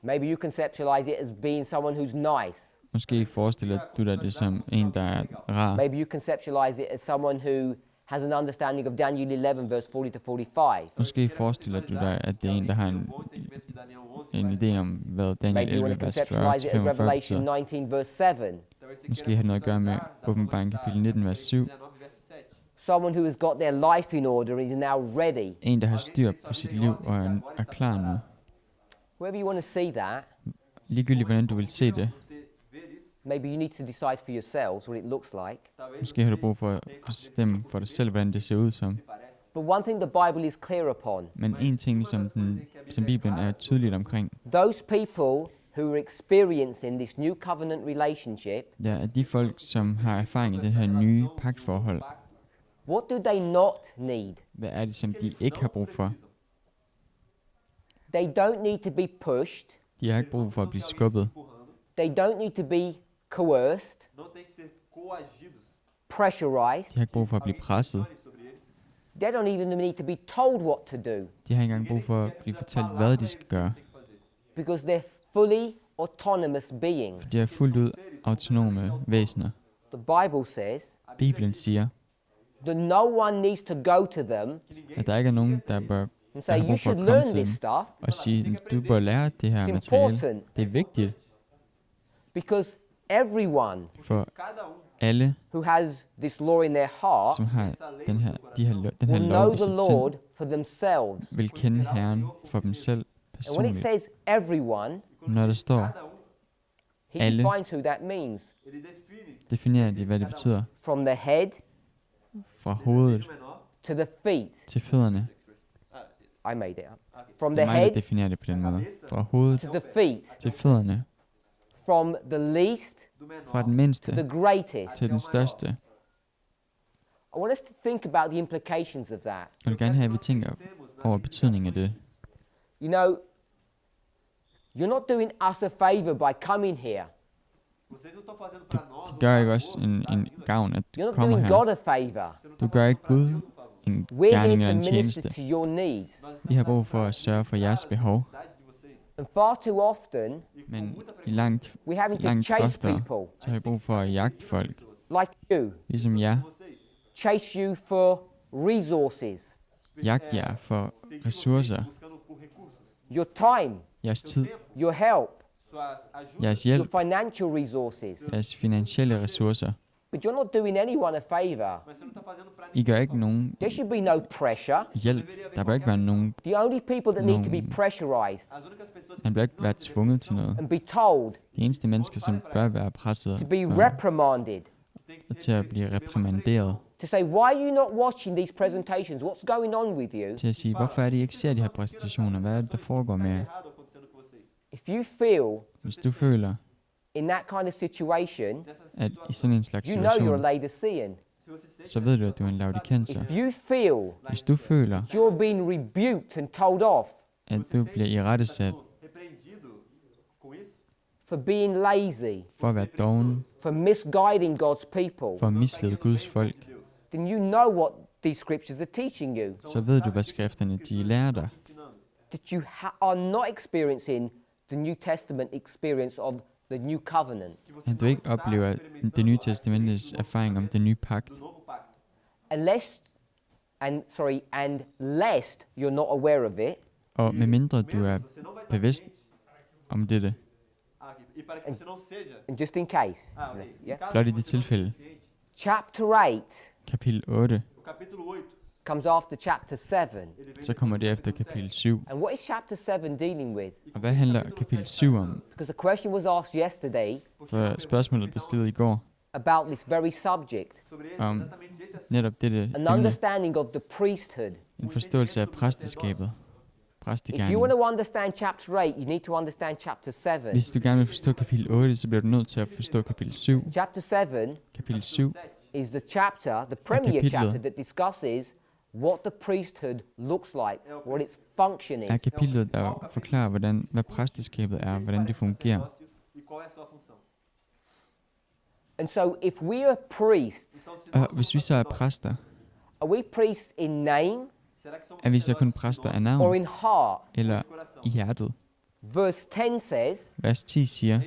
maybe you conceptualize it as being someone who's nice. Måske forestiller du dig det som en, der er rar. Maybe you conceptualize it as someone who has an understanding of Daniel 11, verse 40 to 45. Måske forestiller du dig, at det er en, der har en idé om, hvad Daniel Maybe you 11, want to vers conceptualize it as 40-45 Revelation betyder. 19, verse 7. Måske har det noget at gøre med åbenbaring kapitel 19, vers 7. Someone who has got their life in order and is now ready. En, der har styr på sit liv og er klar nu. Whoever you want to see that, Ligegyldigt hvordan du vil se det. maybe you need to decide for yourselves what it looks like. Måske har du brug for at bestemme for dig selv, hvordan det ser ud som. But one thing the Bible is clear upon, Men en ting, som Bibelen er tydeligt omkring, those people who are experiencing this new covenant relationship, det er, at de folk, som har erfaring i det her nye pagtforhold, what do they not need? hvad er det, som de ikke har brug for? They don't need to be pushed. De har ikke brug for at blive skubbet. They don't need to be coerced, pressurized. De har ikke brug for at blive presset. They don't even need to be told what to do De har ikke engang brug for at blive fortalt, hvad de skal gøre. because they're fully autonomous beings. De er fuldt ud autonome væsener. The Bible says Bibelen siger, that no one needs to go to them at der ikke er nogen, der bør and say, have you brug for at should komme learn til this dem stuff, og sige, du bør lære det her It's materiale. important. Det er vigtigt because everyone for alle, who has this law in their heart som har den her will know lov i the sit Lord sind, for themselves. vil kende Herren for dem selv And when it personligt. says everyone, Når der står, he alle. defines who that means. definerer de, hvad det betyder. From the head Fra hovedet to the feet. til fødderne. I made it up. From Det the er mig, der head definerer det på den måde. Fra hovedet to the feet. til fødderne. From the least Fra den to mindste the greatest. til den største. I want us to think about the implications of that. Jeg vil gerne have, at vi tænker over betydningen af det. You know, you're not doing us a favor by coming here. Det gør ikke også en gavn, at You're du not kommer doing her. God a favor. Du gør ikke Gud en We're here gerning to eller en minister tjeneste. to your needs. Vi har brug for at sørge for jeres behov, And far too often, men i langt we're having to langt chase oftere, people så har vi brug for at jagte folk, like you. ligesom jer. Chase you for resources, Jagte jer for ressourcer, your time, jeres tid, your help, jeres your hjælp, financial resources. jeres finansielle ressourcer. But you're not doing anyone a favor. Mas você não está fazendo para I gør ikke nogen There should be no pressure. hjælp. Der bør ikke være nogen. The only people that need to be No. pressurized As únicas pessoas Man bør ikke være tvunget til noget. and be told De eneste mennesker, som bør være presset to be reprimanded, og til at blive reprimanderet, to say, why are you not watching these presentations? What's going on with you? til at sige, hvorfor er det, I ikke ser de her præsentationer? Hvad er det, der foregår med jer? errado acontecendo com vocês. If you feel Hvis du føler, in that kind of situation, at i sådan en slags you know you're a situation, Laodicean. Se você sente så ved du, at du er en laodikenser. If you feel Hvis du føler, you're being rebuked and told off at du bliver irettesat repreendido com isso, for being lazy, for at være doven, for misguiding God's people, for at mislede Guds folk, then you know what these scriptures are teaching you. så ved du, hvad skrifterne de lærer dig. ensinando That you are not experiencing the New Testament experience of the new covenant. que você At du não ikke está oplever det nye testamentets erfaring om den nye pagt, do novo pacto. And lest you're not aware of it, og medmindre du er Você não vai estar bevidst ciente. om dette, E para que você não seja. and just in case. Okay. Yeah. Caso blot i det você não tilfælde. seja ciente, Chapter 8 Kapitel 8, o capítulo 8, comes after chapter 7. ele vem så kommer det efter kapitel 7. And what is chapter 7 dealing with? Og hvad handler kapitel 7 om? Because the question was asked yesterday For spørgsmålet blev stillet i går about this very subject, sobre om exatamente esse assunto. netop dette an emne, understanding of the priesthood. en forståelse af præsteskabet, If you want præstegærningen. to understand chapter 8, you need to understand chapter 7. Hvis du gerne vil forstå kapitel 8, så bliver du nødt til at forstå kapitel 7. Chapter 7 Kapitel 7 is the chapter, the premier kapitlet. chapter that discusses what the priesthood looks like, what its function er is. kapitlet, der forklarer, hvad præsteskabet er, hvordan det fungerer. E qual é a sua função? And so if we are priests, Então, se Og hvis vi så er præster, are we priests in name será que somos er vi så kun sacerdotes præster af or navn, in heart? eller i hjertet? Verse 10 says, Vers 10 siger,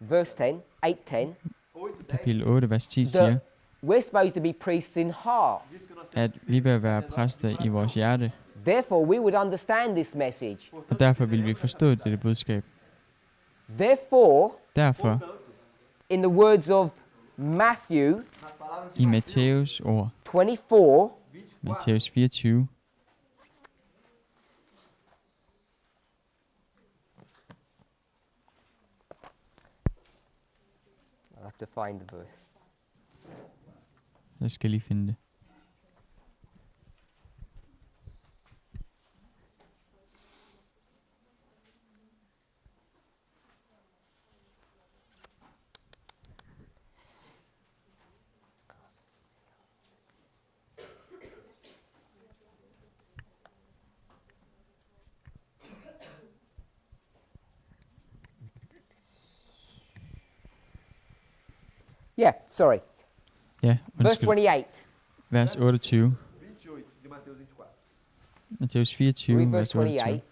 verse 10, 8:10, 8, 10, kapitel 8, vers 10 siger, that we're supposed to be priests in heart. diz que nós at vi bør være præster i vores hjerte, Therefore, we would understand this message. og derfor vil vi forstå dette budskab. Therefore, Derfor, in the words of Matthew nas palavras i Matthæus ord, 24, Matthæus 24, I'll have to find the verse. jeg skal lige finde det. Yeah, sorry. Ja, Verse undskyld. 28. Vers 28. 28 de Mateus 24. Matthæus 24, Read verse vers 28. 28.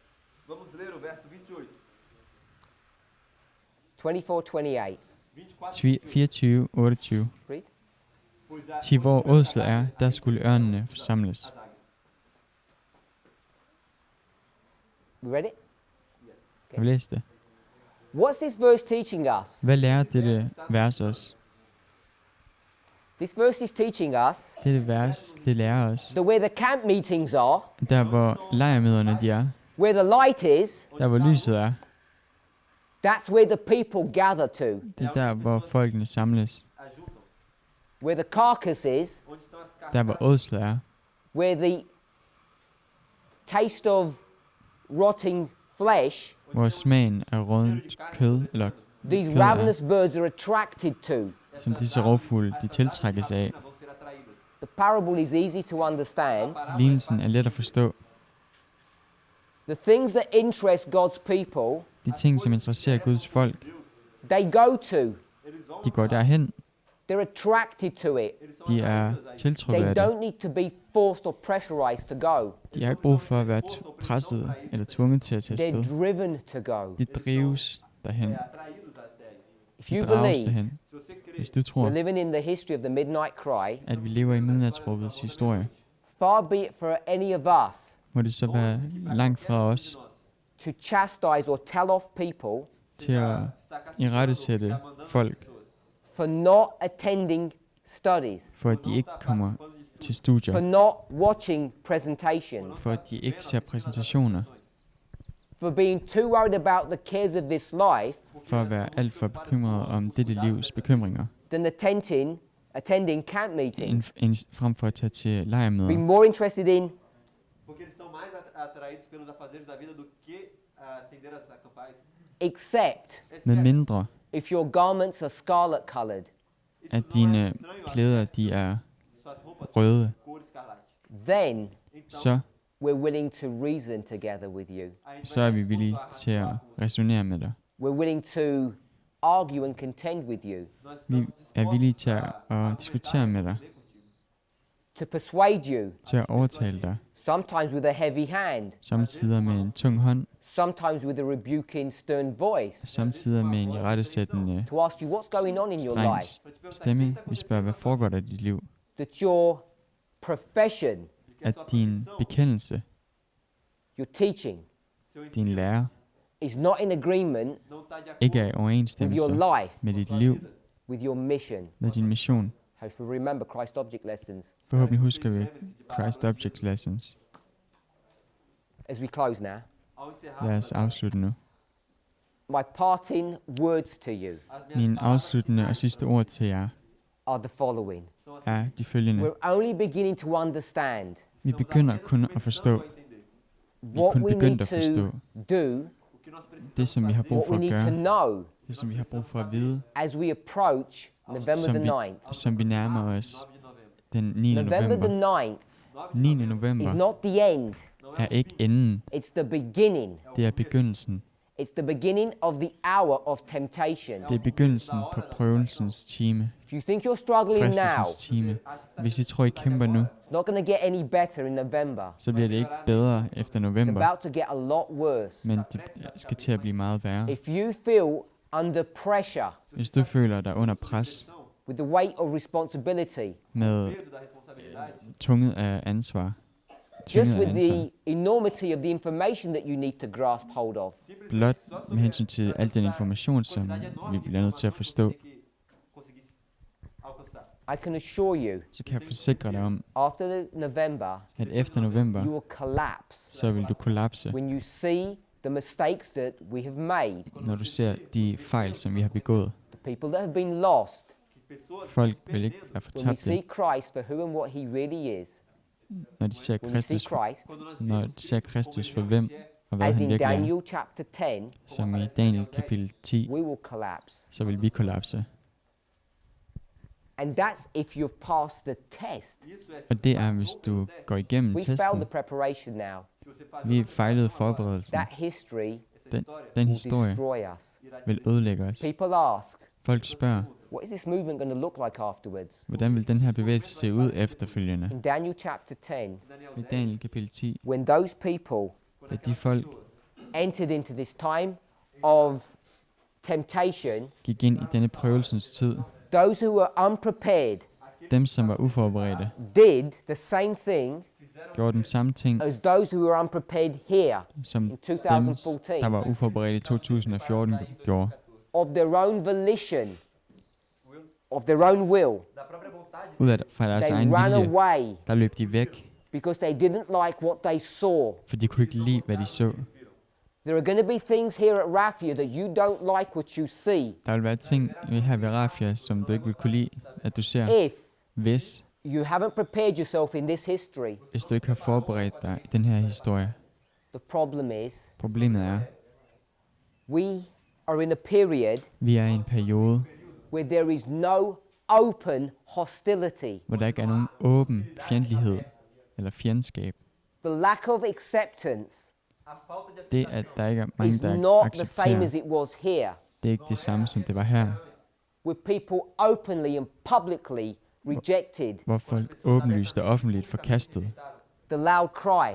Vamos ler o verso 28. 24, 28. 24, 28. Read. Pois a Til hvor ådslet er, der skulle ørnene forsamles. as águias. We read it? Har vi læst det? What's this verse teaching us? Hvad lærer dette vers os? This verse is teaching us Dette vers, det lærer os, that where the camp meetings are, der hvor lejrmøderne de er, where the light is, der hvor lyset er, that's where the people gather to. det er der hvor folkene samles. Ajuntam. Where the carcass is, Onde estão as cartas? Der hvor ådslet er, where the taste of rotting flesh, hvor smagen af rådent kød, eller these kød er, ravenous birds are attracted to. som disse rovfugle, de tiltrækkes af. Vão ser atraídas. The parable is easy to understand. Lignelsen er let at forstå. The things that interest God's people, De ting, som interesserer Guds folk, they go to. Eles vão, de går derhen. They're attracted to it. eles são De er atraídos aí. tiltrukket They af det. don't need to be forced or pressurized to go. De har ikke brug for at være presset eller tvunget til at tage They're afsted. driven to go. De drives derhen. É, atraídos até aí. If De you drages believe derhen. Se você crê Hvis du tror, we're living in the history of the midnight cry, at vi lever i midnatsråbets historie, far be it for any of us må det så være langt fra os to chastise or tell off people til at irettesætte folk for not attending studies, for at de ikke kommer til for studier, not watching presentations, for at de ikke ser præsentationer, for being too worried about the cares of this life for at være alt for bekymret om dette livs bekymringer, than attending camp meetings. frem for at tage til Be lejrmøder, more interested in Porque eles estão mais atraídos pelos afazeres da vida do que atender as acampais. except med mindre if your garments are scarlet colored. at dine klæder de er Suas roupas røde, cor escarlate. Then så we're willing to reason together with you. så er vi villige til at resonere med dig. We're willing to argue and contend with you, Vi er villige til at diskutere med dig, to persuade you, til at overtale dig, sometimes with a heavy hand, samtidig med en tung hånd, sometimes with a rebuking, stern voice, samtidig med en irettesættende to ask you what's going on in your streng life, stemme. Vi spørger, hvad foregår der i dit liv? that your profession, At din bekendelse, your teaching, din lære, is not in agreement Não está de ikke er i acordo with overensstemmelse your life, med dit liv, with your mission. med din mission. Hopefully remember Christ object lessons. Forhåbentlig husker vi Christ Object Lessons. As we close now, ao encerrar Lad os afslutte nu. my parting words to you as minhas Mine palavras afsluttende og sidste ord til jer are the following. são as er de følgende. We're only beginning to understand Vi begynder kun at forstå entender. what kun we need begyndt at to forstå do, O que nós precisamos det, som vi har brug what for we at need to gøre, know det, som vi har brug for at vide, as we approach November som the vi, 9th. som vi nærmer os 9 de novembro. den 9. November the november. 9th 9. is november not the end, er ikke enden, it's the beginning. det er begyndelsen. It's the beginning of the hour of temptation. Det er begyndelsen på prøvelsens time, If you think you're struggling now, fristelsens time. Hvis I tror, I kæmper nu, it's not going to get any better in November. så bliver det ikke bedre efter It's november, about to get a lot worse. men det skal til at blive meget værre. If you feel under pressure Hvis du føler dig under pres with the weight of responsibility, med Peso da responsabilidade, tunget af ansvar, just tynget af with ansvar, the enormity of the information that you need to grasp hold of, blot med hensyn til al den information, som vi bliver nødt til at forstå, tem que conseguir alcançar. I can assure you, så kan jeg forsikre dig om, after the November, at efter november, you will collapse så vil du kollapse, when you see the mistakes that we have made, når du ser de fejl, som vi har begået. the people that have been lost, Que pessoas Folk vil ikke være when we fortabte, see Christ for who and what he really is, når de ser when we see Kristus for, Christ, quando nós når de ser Kristus for hvem og hvad as han in virkelig er, Daniel chapter 10, som i Daniel kapitel 10, we will collapse. så vil vi kollapse. And that's if you've passed the test. isso é Og det er, hvis du går igennem We failed the testen. preparation now. se você falhou Vi fejlede forberedelsen. That history essa história, Den will historie destroy us. vil ødelægge os. People ask, Folk spørger, what is this movement going to look like afterwards? hvordan vil den her bevægelse se ud efterfølgende? In Daniel chapter 10, I Daniel kapitel 10, when those people da de folk entered into this time of temptation, gik ind i denne prøvelsens tid, those who were unprepared dem som var uforberedte, did the same thing gjorde den samme ting as those who were unprepared here som in dem, 2014. der var uforberedte i 2014 gjorde. Of their own volition, of their own will, da própria vontade, Ud af fra deres they egen ran vilje, away der løb de væk, because they didn't like what they saw. for de kunne ikke lide, hvad de så. There are going to be things here at Raffia that you don't like what you see Der vil være ting her ved Rafia, som du ikke vil kunne lide, at du ser, if hvis you haven't prepared yourself in this history. du ikke har forberedt dig i den her historie. The problem is Problemet er, we are in a period vi er i en periode, where there is no open hostility. hvor der ikke er nogen åben fjendtlighed eller fjendskab. The lack of acceptance a falta de Det, at der ikke er mange, is der not the same as accepterer, it was here, det er ikke det samme, som det var her, with people openly and publicly rejected. hvor folk åbenlyst og offentligt forkastede The loud cry.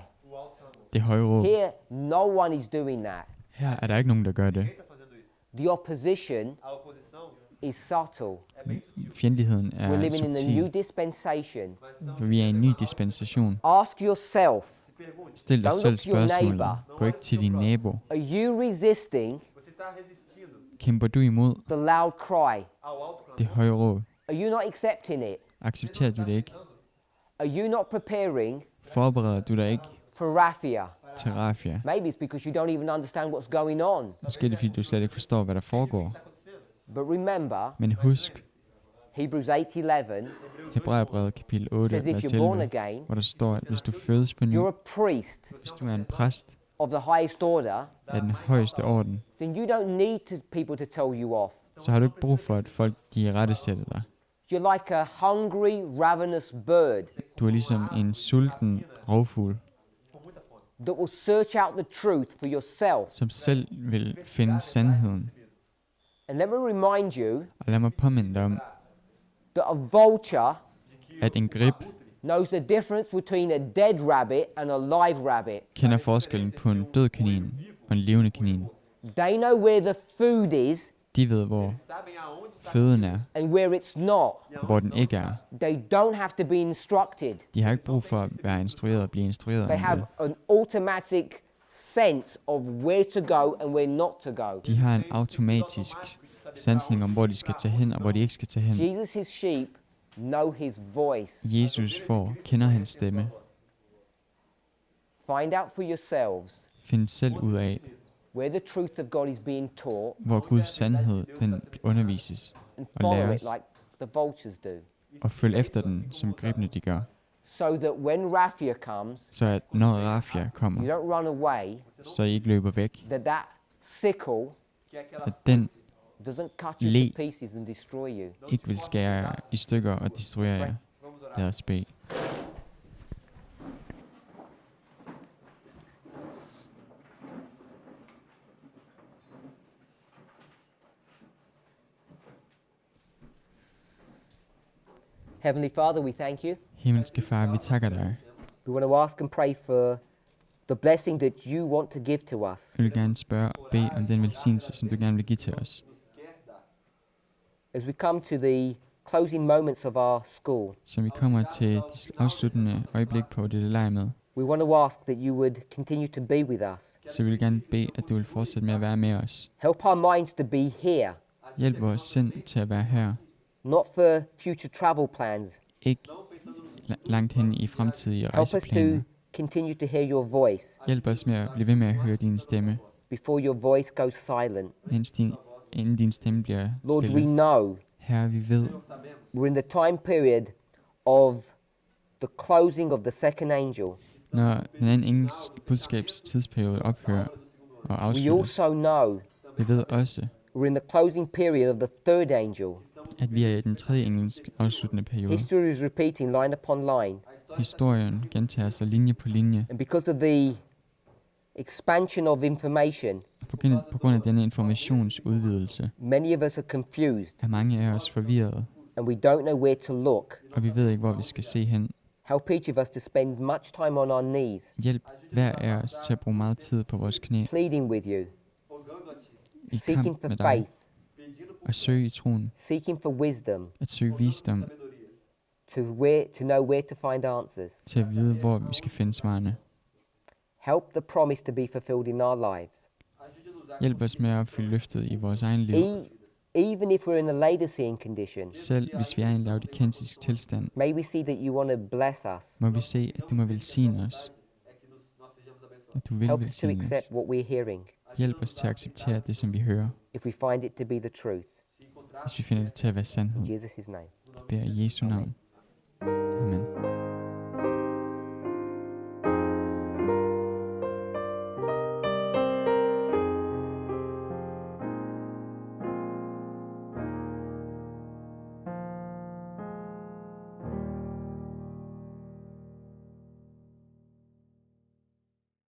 det høje råb. Here, no one is doing that. Her er der ikke nogen, der gør det. quem está fazendo isso. The opposition A oposição is subtle. é bem sutil. Fjendtligheden We're er living in a new subtil, dispensation. for vi er i en ny dispensation. Ask yourself, Se pergunte, Stil dig Don't selv look to your spørgsmålet. neighbor. Gå ikke til din nabo. are you resisting você está resistindo Kæmper du imod the loud cry? ao alto clamor, det høje råb? Are you not accepting it? Accepterer du det ikke? Are you not preparing Forbereder du dig ikke for Raphia? til Rafia? Maybe it's because you don't even understand what's going on. Måske er det, fordi du slet ikke forstår, hvad der foregår. But remember, Men husk, Hebrews 8:11 Hebræerbrevet kapitel 8, says if vers you're born 11, again, hvor der står, at hvis du fødes på ny, you're a priest hvis du er en præst of the highest order, af den højeste orden, then you don't need people to tell you off. så har du ikke brug for, at folk de rettesætter dig. You're like a hungry, ravenous bird Du er ligesom en sulten rovfugl, that will search out the truth for yourself. som selv vil finde sandheden. And let me remind you Og lad mig påminde dig om, that a vulture at en grib knows the difference between a dead rabbit and a live rabbit. kender forskellen på en død kanin og en levende kanin. They know where the food is De ved, hvor føden er, and where it's not. og hvor den ikke er. They don't have to be instructed. De har ikke brug for at være instrueret og blive instrueret They om have det. an automatic sense of where to go and where not to go. De har en automatisk sansning om, hvor de skal tage hen og hvor de ikke skal tage hen. Jesus, his sheep, know his voice. Jesus kender hans stemme. Find out for yourselves Find selv ud af, where the truth of God is being taught hvor Guds sandhed den undervises, and og follow it læres, like the vultures do. og følg efter den, som gribene de gør. So that when Raphia comes, Så at når Rafia you kommer, don't run away, så I ikke løber væk, that sickle at den doesn't cut you Le- to pieces and destroy you. ikke vil skære jer i stykker og destruere jer. Lad os bede. Heavenly Father, we thank you. Himmelske Far, vi takker dig. We want to ask and pray for the blessing that you want to give to us. Vi vil gerne spørge og bede om den velsignelse, som du gerne vil give til os. As we come to the closing moments of our school, Så vi kommer til de afsluttende øjeblik på dette lejr med. we want to ask that you would continue to be with us. Så vi vil gerne bede, at du vil fortsætte med at være med os. Help our minds to be here, Hjælp vores sind til at være her. not for future travel plans. Ikke langt hen i fremtidige Help us to rejseplaner. continue to hear your voice Hjælp os med at blive ved med at høre din stemme, before your voice goes silent. inden din stemme bliver Lord, we stille. know Herre, vi ved, we're in the time period of the closing of the second angel. når den anden engels budskabs tidsperiode ophører og We afsluttes. also know Vi ved også, we're in the closing period of the third angel. at vi er i den tredje engels afsluttende periode. History is repeating line upon line. Historien gentager sig linje på linje. And because of the expansion of information, På grund af denne informationsudvidelse many of us are confused er mange af os forvirrede, and we don't know where to look. og vi ved ikke, hvor vi skal se hen. Help each of us to spend much time on our knees, Hjælp hver af os til at bruge meget tid på vores knæ pleading with you, i seeking kamp for med dig, faith, og søge i troen, seeking for wisdom, at søge visdom to know where to find answers. til at vide, hvor vi skal finde svarene. Help the promise to be fulfilled in our lives. Hjælp os med at opfylde løftet i vores egen liv. Even if we're in a Laodicean condition, Selv hvis vi er i en laodikensisk tilstand, may we see that you want to bless us. må vi se, at du må velsigne os. At du vil Help us to velsigne os. accept what we're hearing Hjælp os til at acceptere det, som vi hører, if we find it to be the truth. hvis vi finder det til at være sandhed. In Jesus' name. Det beder jeg i Jesu navn. Amen.